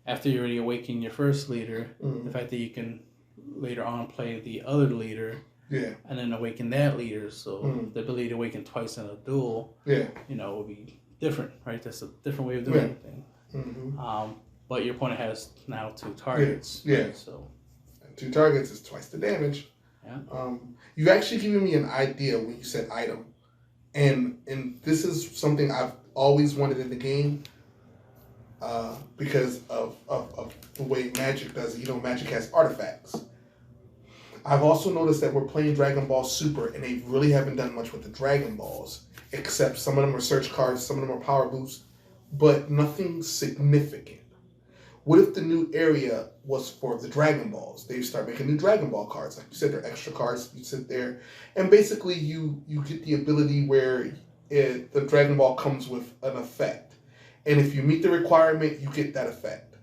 Speaker 2: after you already awaken your first leader, the fact that you can later on play the other leader
Speaker 1: Yeah.
Speaker 2: And then awaken that leader. So the ability to awaken twice in a duel, would be different, right? That's a different way of doing anything. Mm-hmm. But your opponent has now 2 targets.
Speaker 1: Yeah.
Speaker 2: Right? So
Speaker 1: 2 targets is twice the damage.
Speaker 2: Yeah.
Speaker 1: You've actually given me an idea when you said item. And this is something I've always wanted in the game because of the way Magic does it. Magic has artifacts. I've also noticed that we're playing Dragon Ball Super, and they really haven't done much with the Dragon Balls, except some of them are search cards, some of them are power boosts, but nothing significant. What if the new area was for the Dragon Balls? They start making new Dragon Ball cards. Like you said, they're extra cards. You sit there, and basically you get the ability where the Dragon Ball comes with an effect. And if you meet the requirement, you get that effect.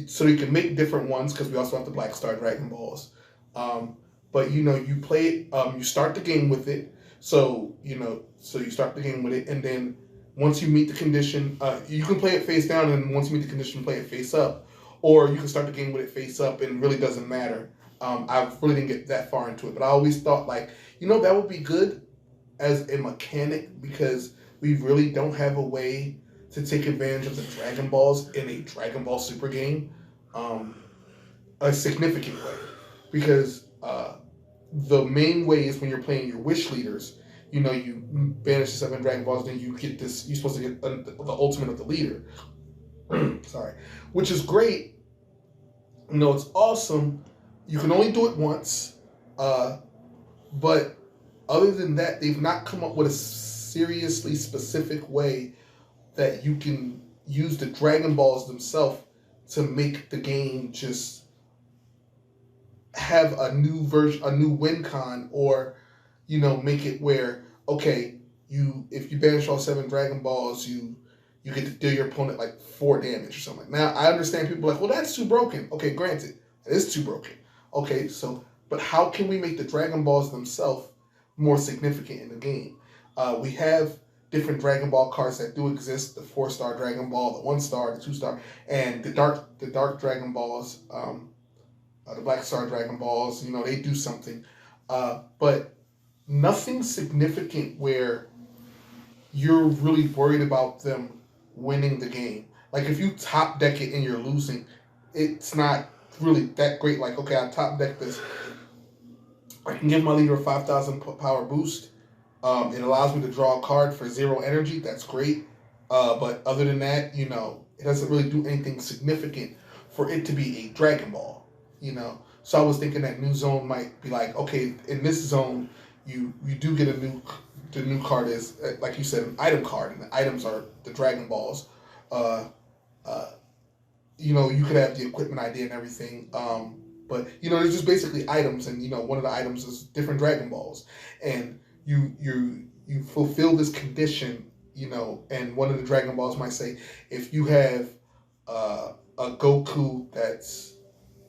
Speaker 1: So you can make different ones because we also have the Black Star Dragon Balls. But you play it, you start the game with it. So you start the game with it, and then once you meet the condition, you can play it face down, and once you meet the condition, play it face up. Or you can start the game with it face up, and it really doesn't matter. I really didn't get that far into it, but I always thought, that would be good as a mechanic because we really don't have a way to take advantage of the Dragon Balls in a Dragon Ball Super game a significant way. Because the main way is when you're playing your wish leaders, you banish the 7 Dragon Balls, then you get this, you're supposed to get the ultimate of the leader. Sorry. Which is great. It's awesome. You can only do it once. But other than that, they've not come up with a seriously specific way that you can use the Dragon Balls themselves to make the game just have a new version, a new win con, or make it where if you banish all 7 Dragon Balls, you get to deal your opponent 4 damage or something. Now I understand people are well, that's too broken. Okay, granted, it is too broken. Okay, but how can we make the Dragon Balls themselves more significant in the game? We have different Dragon Ball cards that do exist: the 4-star Dragon Ball, the 1-star, the 2-star, and the dark Dragon Balls, the Black Star Dragon Balls. They do something, but nothing significant where you're really worried about them winning the game. If you top deck it and you're losing, it's not really that great. I top deck this. I can give my leader a 5,000 power boost. It allows me to draw a card for 0 energy. That's great. But other than that, it doesn't really do anything significant for it to be a Dragon Ball. So I was thinking that new zone might be okay, in this zone, you do get the new card is, like you said, an item card, and the items are the Dragon Balls. You could have the equipment idea and everything. But there's just basically items, and one of the items is different Dragon Balls, and you fulfill this condition, and one of the Dragon Balls might say, if you have a Goku that's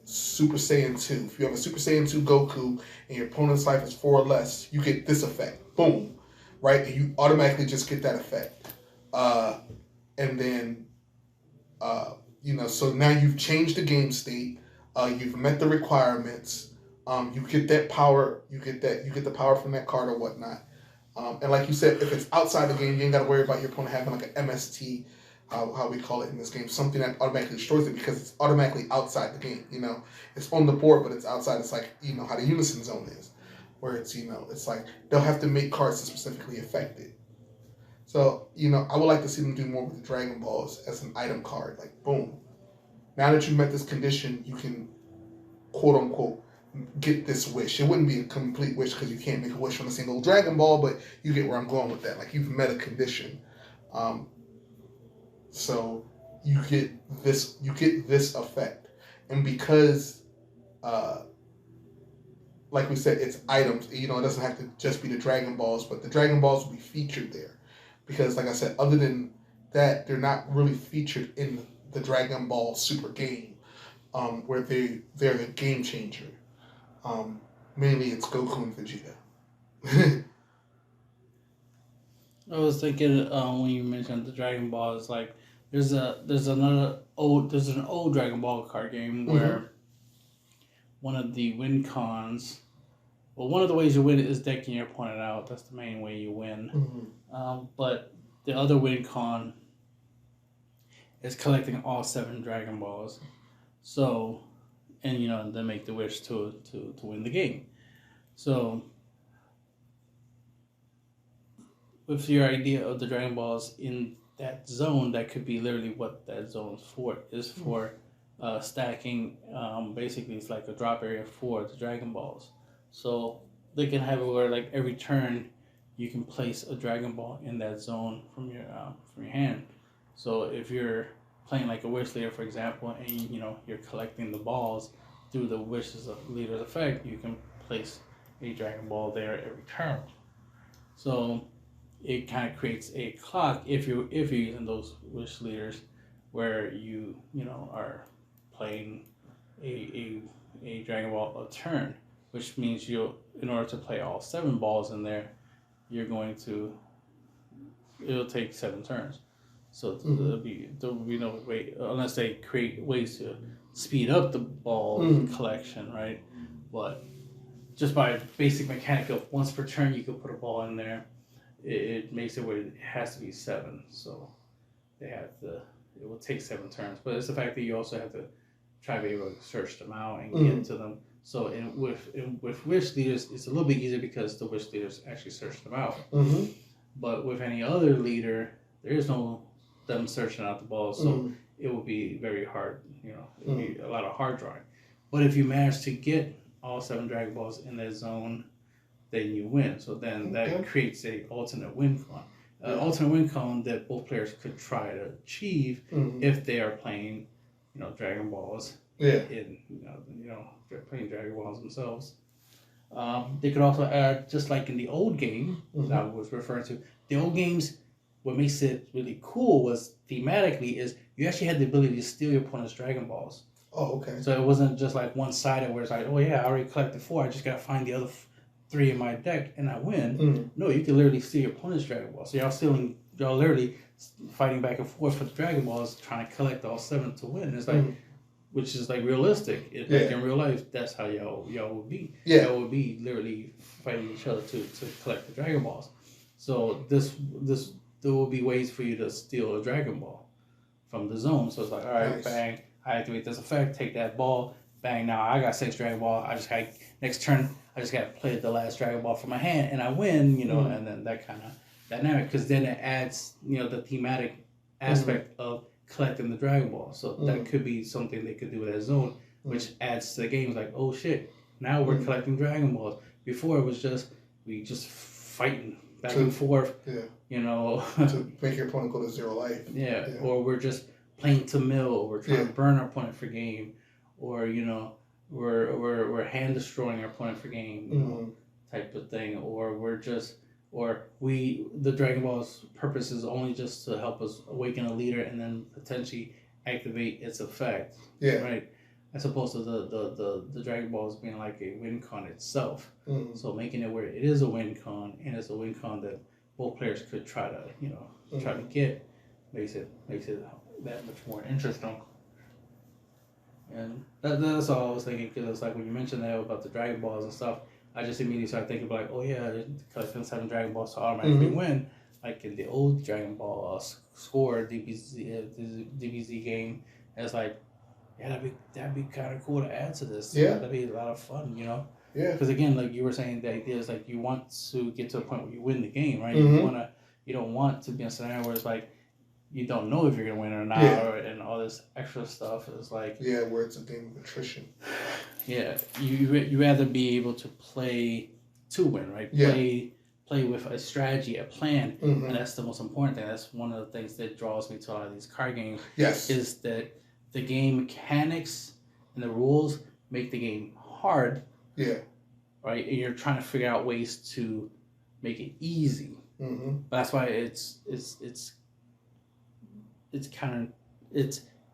Speaker 1: Super Saiyan 2, if you have a Super Saiyan 2 Goku and your opponent's life is 4 or less, you get this effect. Boom. Right? And you automatically just get that effect. And then, so now you've changed the game state. You've met the requirements. You get that power. You get the power from that card or whatnot. And like you said, if it's outside the game, you ain't got to worry about your opponent having an MST, how we call it in this game, something that automatically destroys it because it's automatically outside the game. It's on the board, but it's outside. It's like how the Unison zone is, where it's it's they'll have to make cards to specifically affect it. So I would like to see them do more with the Dragon Balls as an item card. Boom. Now that you've met this condition, you can, quote unquote, get this wish. It wouldn't be a complete wish because you can't make a wish on a single Dragon Ball, but you get where I'm going with that. You've met a condition. So you get this effect. And because, like we said, it's items, it doesn't have to just be the Dragon Balls, but the Dragon Balls will be featured there. Because, like I said, other than that, they're not really featured in the Dragon Ball Super game, where they're the game changer. Mainly it's Goku and Vegeta.
Speaker 2: I was thinking when you mentioned the Dragon Balls, there's an old Dragon Ball card game where one of the win cons. Well, one of the ways you win is decking your opponent out. That's the main way you win. But the other win con is collecting all 7 Dragon Balls. So, and then make the wish to win the game. So, with your idea of the Dragon Balls in that zone, that could be literally what that zone is for stacking. Basically, it's like a drop area for the Dragon Balls. So they can have it where like every turn you can place a Dragon Ball in that zone from your hand. So if you're playing like a Wish Leader, for example, and you're collecting the balls through the Wishes of Leader's effect, you can place a Dragon Ball there every turn. So it kind of creates a clock if you're using those Wish Leaders, where you are playing a Dragon Ball a turn, which means in order to play all 7 balls in there, it'll take 7 turns. So there'll be no way, unless they create ways to speed up the ball collection, right? But just by basic mechanic of once per turn you can put a ball in there, it makes it where it has to be 7. So it will take 7 turns. But it's the fact that you also have to try to be able to search them out and get to them. So with Wish Leaders, it's a little bit easier because the Wish Leaders actually search them out. But with any other leader, there is no them searching out the balls, so it will be very hard. It will be a lot of hard drawing. But if you manage to get all 7 Dragon Balls in that zone, then you win. So then that creates a alternate win con. Alternate win con that both players could try to achieve if they are playing, Dragon Balls. In they're playing Dragon Balls themselves. They could also add, just like in the old game that I was referring to, the old games, what makes it really cool was thematically is you actually had the ability to steal your opponent's Dragon Balls.
Speaker 1: Oh, okay.
Speaker 2: So it wasn't just like one-sided where it's like, oh yeah, I already collected 4, I just gotta find the other 3 in my deck and I win. No, you can literally steal your opponent's Dragon Balls. So y'all literally fighting back and forth for the Dragon Balls, trying to collect all 7 to win. It's like, which is like realistic. Like in real life, that's how y'all would be. Y'all would be literally fighting each other to collect the Dragon Balls. So there will be ways for you to steal a Dragon Ball from the zone. So it's like, all right, bang, I activate this effect, take that ball, bang, now I got 6 Dragon Ball. Next turn, I just got to play the last Dragon Ball from my hand and I win, and then that kind of dynamic, because then it adds, the thematic aspect of collecting the Dragon Ball. So that could be something they could do with that zone, which adds to the game. Like, oh shit, now we're collecting Dragon Balls. Before it was just fighting back and forth.
Speaker 1: To make your opponent go to 0 life.
Speaker 2: Or we're just playing to mill. We're trying to burn our opponent for game, or we're hand destroying our opponent for game, type of thing. Or the Dragon Ball's purpose is only just to help us awaken a leader and then potentially activate its effect. Right. As opposed to the Dragon Balls being like a win con itself. So making it where it is a win con, and it's a win con that both players could try to get, makes it that much more interesting. And that's all I was thinking, because it's like when you mentioned that about the Dragon Balls and stuff, I just immediately started thinking like, oh yeah, collecting 7 Dragon Balls to automatically win, like in the old Dragon Ball score DBZ game. And it's like, yeah, that'd be kind of cool to add to this. That'd be a lot of fun, Because again, like you were saying, the idea is like you want to get to a point where you win the game, right? You don't want to be in a scenario where it's like you don't know if you're gonna win or not, and all this extra stuff is like
Speaker 1: where it's a game of attrition.
Speaker 2: You rather be able to play to win, right? Play with a strategy, a plan, and that's the most important thing. That's one of the things that draws me to a lot of these card games. Is that the game mechanics and the rules make the game hard. Right, and you're trying to figure out ways to make it easy. But that's why it's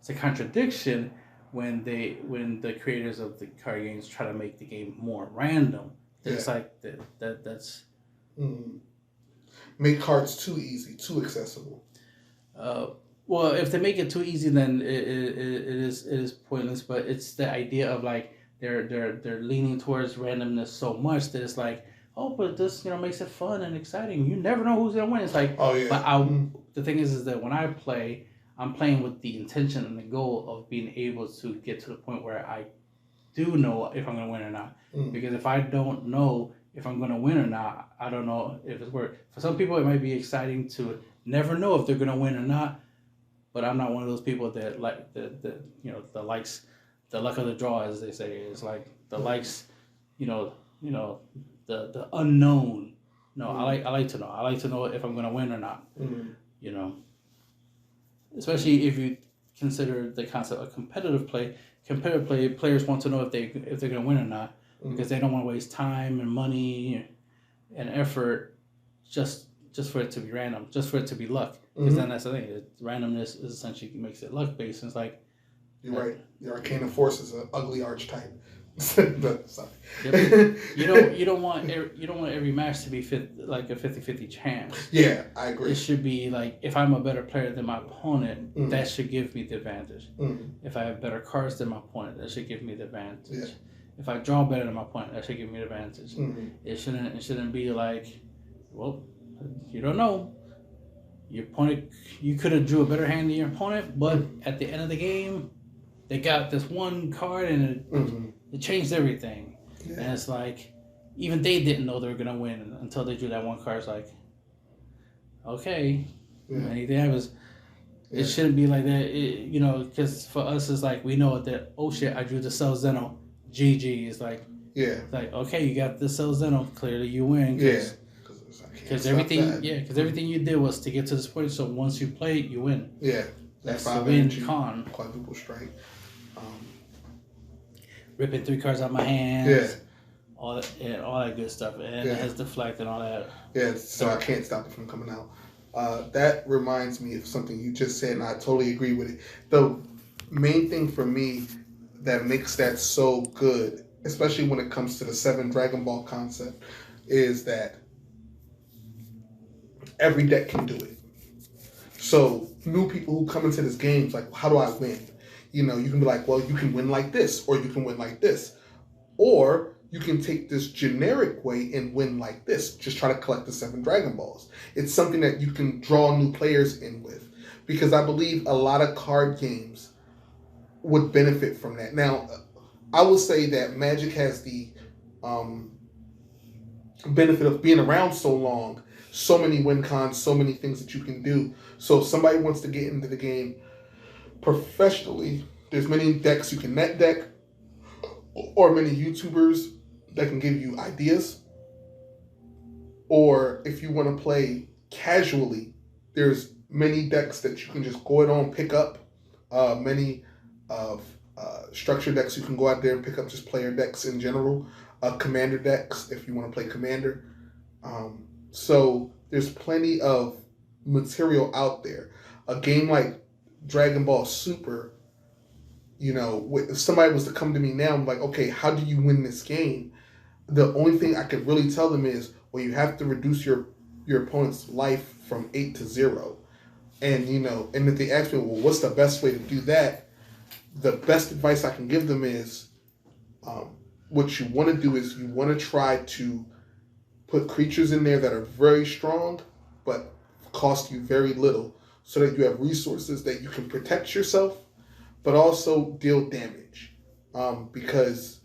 Speaker 2: a contradiction when the creators of the card games try to make the game more random. It's like that's
Speaker 1: make cards too easy, too accessible.
Speaker 2: Well, if they make it too easy, then it is pointless. But it's the idea of like they're leaning towards randomness so much that it's like, oh, but this makes it fun and exciting. You never know who's gonna win. It's like,
Speaker 1: oh yeah.
Speaker 2: But the thing is that when I play, I'm playing with the intention and the goal of being able to get to the point where I do know if I'm gonna win or not. Because if I don't know if I'm gonna win or not, I don't know if it's worth. For some people, it might be exciting to never know if they're gonna win or not. But I'm not one of those people that like the likes, the luck of the draw, as they say. It's like the likes, the unknown. No, I like to know. I like to know if I'm gonna win or not. Especially if you consider the concept of competitive play. Competitive play, players want to know if they're gonna win or not, because they don't want to waste time and money and effort just for it to be random, just for it to be luck. Because then that's the thing. Randomness is essentially makes it luck based. And it's like,
Speaker 1: you're right. The Arcana Force is an ugly archetype.
Speaker 2: Sorry. Yep. You don't want every match to be like a 50-50 chance.
Speaker 1: Yeah, I agree.
Speaker 2: It should be like, if I'm a better player than my opponent, that should give me the advantage. If I have better cards than my opponent, that should give me the advantage.
Speaker 1: Yeah.
Speaker 2: If I draw better than my opponent, that should give me the advantage. It shouldn't be like, well, you don't know. Your opponent, you could have drew a better hand than your opponent, but at the end of the game, they got this one card and it changed everything. Yeah. And it's like, even they didn't know they were gonna win until they drew that one card. It's like, okay, anything happens. It shouldn't be like that. Because for us, it's like, we know that, oh shit, I drew the Cell Zeno. GG. It's like, it's like, okay, you got the Cell Zeno. Clearly, you win. Because everything you did was to get to this point. So once you play it, you win.
Speaker 1: Yeah,
Speaker 2: that's the win con.
Speaker 1: Quadruple strike.
Speaker 2: Ripping 3 cards out of my hands. All that good stuff, and it has deflect and all that.
Speaker 1: Yeah, so I can't stop it from coming out. That reminds me of something you just said, and I totally agree with it. The main thing for me that makes that so good, especially when it comes to the 7 Dragon Ball concept, is that every deck can do it. So new people who come into this game, it's like, how do I win? You can be like, well, you can win like this, or you can win like this. Or you can take this generic way and win like this. Just try to collect the 7 Dragon Balls. It's something that you can draw new players in with. Because I believe a lot of card games would benefit from that. Now, I will say that Magic has the benefit of being around so long, so many win cons, so many things that you can do. So if somebody wants to get into the game professionally, there's many decks you can net deck, or many YouTubers that can give you ideas. Or if you want to play casually, there's many decks that you can just go ahead on, pick up. Many of structure decks you can go out there and pick up, just player decks in general. Commander decks if you want to play Commander. So there's plenty of material out there. A game like Dragon Ball Super, if somebody was to come to me now, I'm like, okay, how do you win this game? The only thing I could really tell them is, well, you have to reduce your opponent's life from 8 to 0. And, and if they ask me, well, what's the best way to do that? The best advice I can give them is, what you want to do is you want to try to put creatures in there that are very strong, but cost you very little, so that you have resources that you can protect yourself, but also deal damage. Because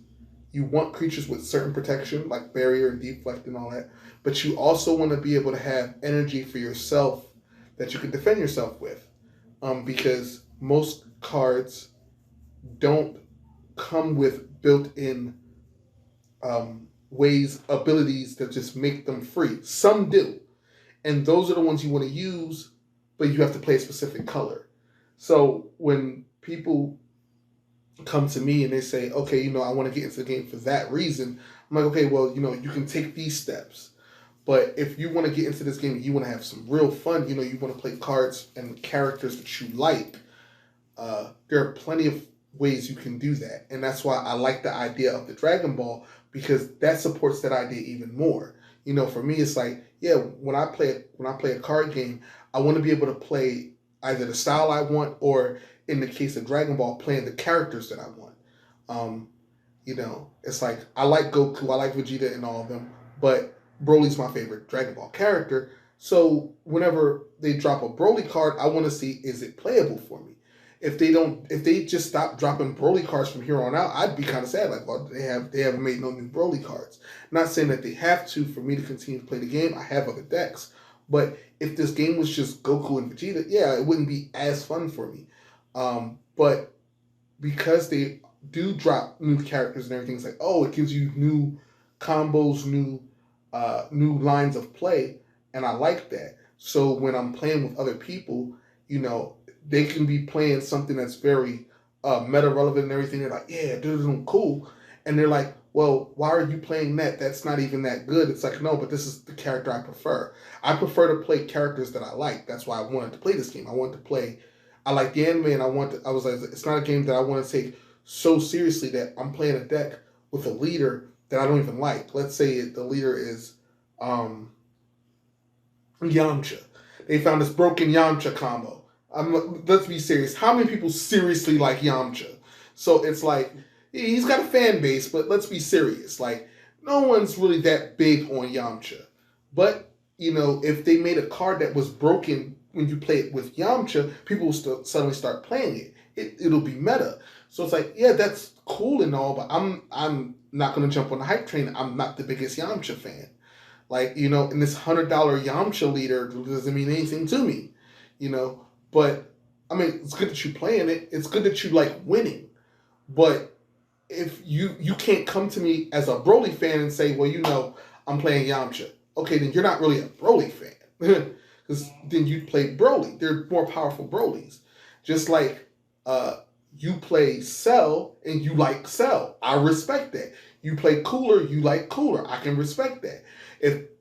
Speaker 1: you want creatures with certain protection, like barrier and deflect and all that, but you also want to be able to have energy for yourself that you can defend yourself with. Because most cards don't come with built-in abilities that just make them free. Some do. And those are the ones you want to use, but you have to play a specific color. So when people come to me and they say, okay, I want to get into the game for that reason, I'm like, okay, well, you can take these steps. But if you want to get into this game and you want to have some real fun, you want to play cards and characters that you like, there are plenty of ways you can do that. And that's why I like the idea of the Dragon Ball, because that supports that idea even more. For me, it's like, yeah, when I play a card game, I want to be able to play either the style I want, or in the case of Dragon Ball, playing the characters that I want. You know, it's like, I like Goku, I like Vegeta and all of them, but Broly's my favorite Dragon Ball character. So whenever they drop a Broly card, I want to see, is it playable for me? If they just stop dropping Broly cards from here on out, I'd be kind of sad. Like, well, they haven't made no new Broly cards. Not saying that they have to for me to continue to play the game. I have other decks, but if this game was just Goku and Vegeta, yeah, it wouldn't be as fun for me. But because they do drop new characters and everything, it's like, oh, it gives you new combos, new lines of play, and I like that. So when I'm playing with other people, you know, they can be playing something that's very meta relevant and everything. They're like, yeah, this is cool. And they're like, well, why are you playing that? That's not even that good. It's like, no, but this is the character I prefer. I prefer to play characters that I like. That's why I wanted to play this game. I like the anime, and I was like, it's not a game that I want to take so seriously that I'm playing a deck with a leader that I don't even like. Let's say the leader is Yamcha. They found this broken Yamcha combo. Let's be serious. How many people seriously like Yamcha? So it's like, he's got a fan base, but let's be serious. Like, no one's really that big on Yamcha. But, you know, if they made a card that was broken when you play it with Yamcha, people will suddenly start playing it. It'll be meta. So it's like, yeah, that's cool and all, but I'm not going to jump on the hype train. I'm not the biggest Yamcha fan. Like, you know, and this $100 Yamcha leader doesn't mean anything to me, you know. But, I mean, it's good that you're playing it. It's good that you like winning. But if you can't come to me as a Broly fan and say, well, you know, I'm playing Yamcha. Okay, then you're not really a Broly fan. Because then you play Broly. They're more powerful Brolys. Just like you play Cell and you like Cell. I respect that. You play Cooler, you like Cooler. I can respect that.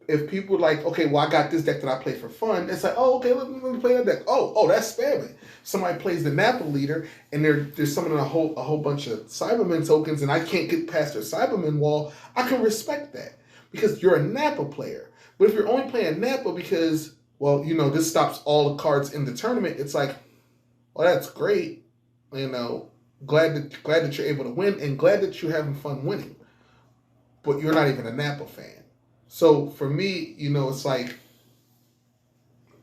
Speaker 1: If people are like, okay, well, I got this deck that I play for fun, it's like, oh, okay, let me play that deck. Oh, that's spamming. Somebody plays the Nappa leader, and they're summoning a whole bunch of Cybermen tokens, and I can't get past their Cybermen wall. I can respect that because you're a Nappa player. But if you're only playing Nappa because, well, you know, this stops all the cards in the tournament, it's like, well, that's great. You know, glad that you're able to win, and glad that you're having fun winning. But you're not even a Nappa fan. So for me, you know, it's like,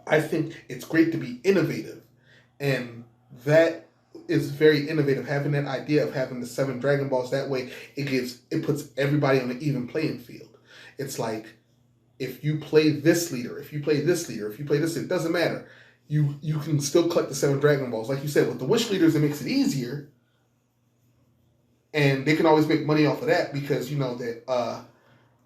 Speaker 1: I think it's great to be innovative. And that is very innovative, having that idea of having the 7 Dragon Balls. That way it puts everybody on an even playing field. It's like, if you play this leader, if you play this leader, if you play this, it doesn't matter. You can still collect the 7 Dragon Balls. Like you said, with the wish leaders, it makes it easier. And they can always make money off of that because, you know, that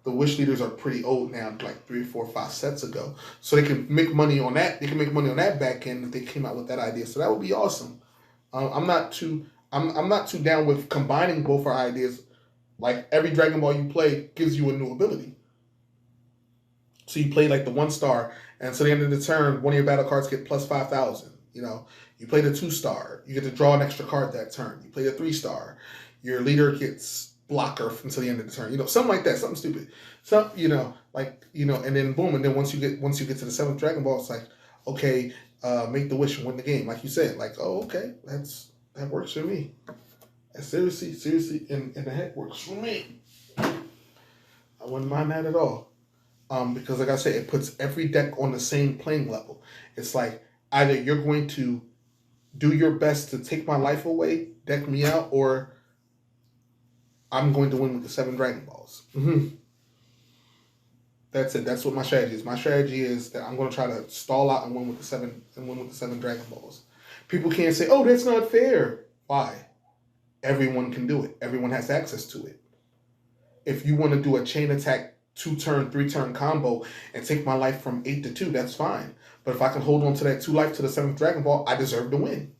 Speaker 1: the wish leaders are pretty old now, like 3, 4, 5 sets ago. So they can make money on that. They can make money on that back end if they came out with that idea. So that would be awesome. I'm not too down with combining both our ideas. Like, every Dragon Ball you play gives you a new ability. So you play like the 1-star, and so at the end of the turn, one of your battle cards get plus 5,000. You know, you play the 2-star, you get to draw an extra card that turn. You play the 3-star, your leader gets blocker until the end of the turn. You know, something like that, something stupid. So, you know, like, you know, and then boom, and then once you get to the 7th Dragon Ball, it's like, okay, make the wish and win the game. Like you said, like, oh, okay, that works for me. And seriously, and the heck works for me. I wouldn't mind that at all. Because like I said, it puts every deck on the same playing level. It's like, either you're going to do your best to take my life away, deck me out, or I'm going to win with the 7 Dragon Balls. That's it. That's what my strategy is. My strategy is that I'm going to try to stall out and win with the 7 Dragon Balls. People can't say, "Oh, that's not fair." Why? Everyone can do it. Everyone has access to it. If you want to do a chain attack 2-turn, 3-turn combo and take my life from 8 to 2, that's fine. But if I can hold on to that 2 life to the 7th Dragon Ball, I deserve to win.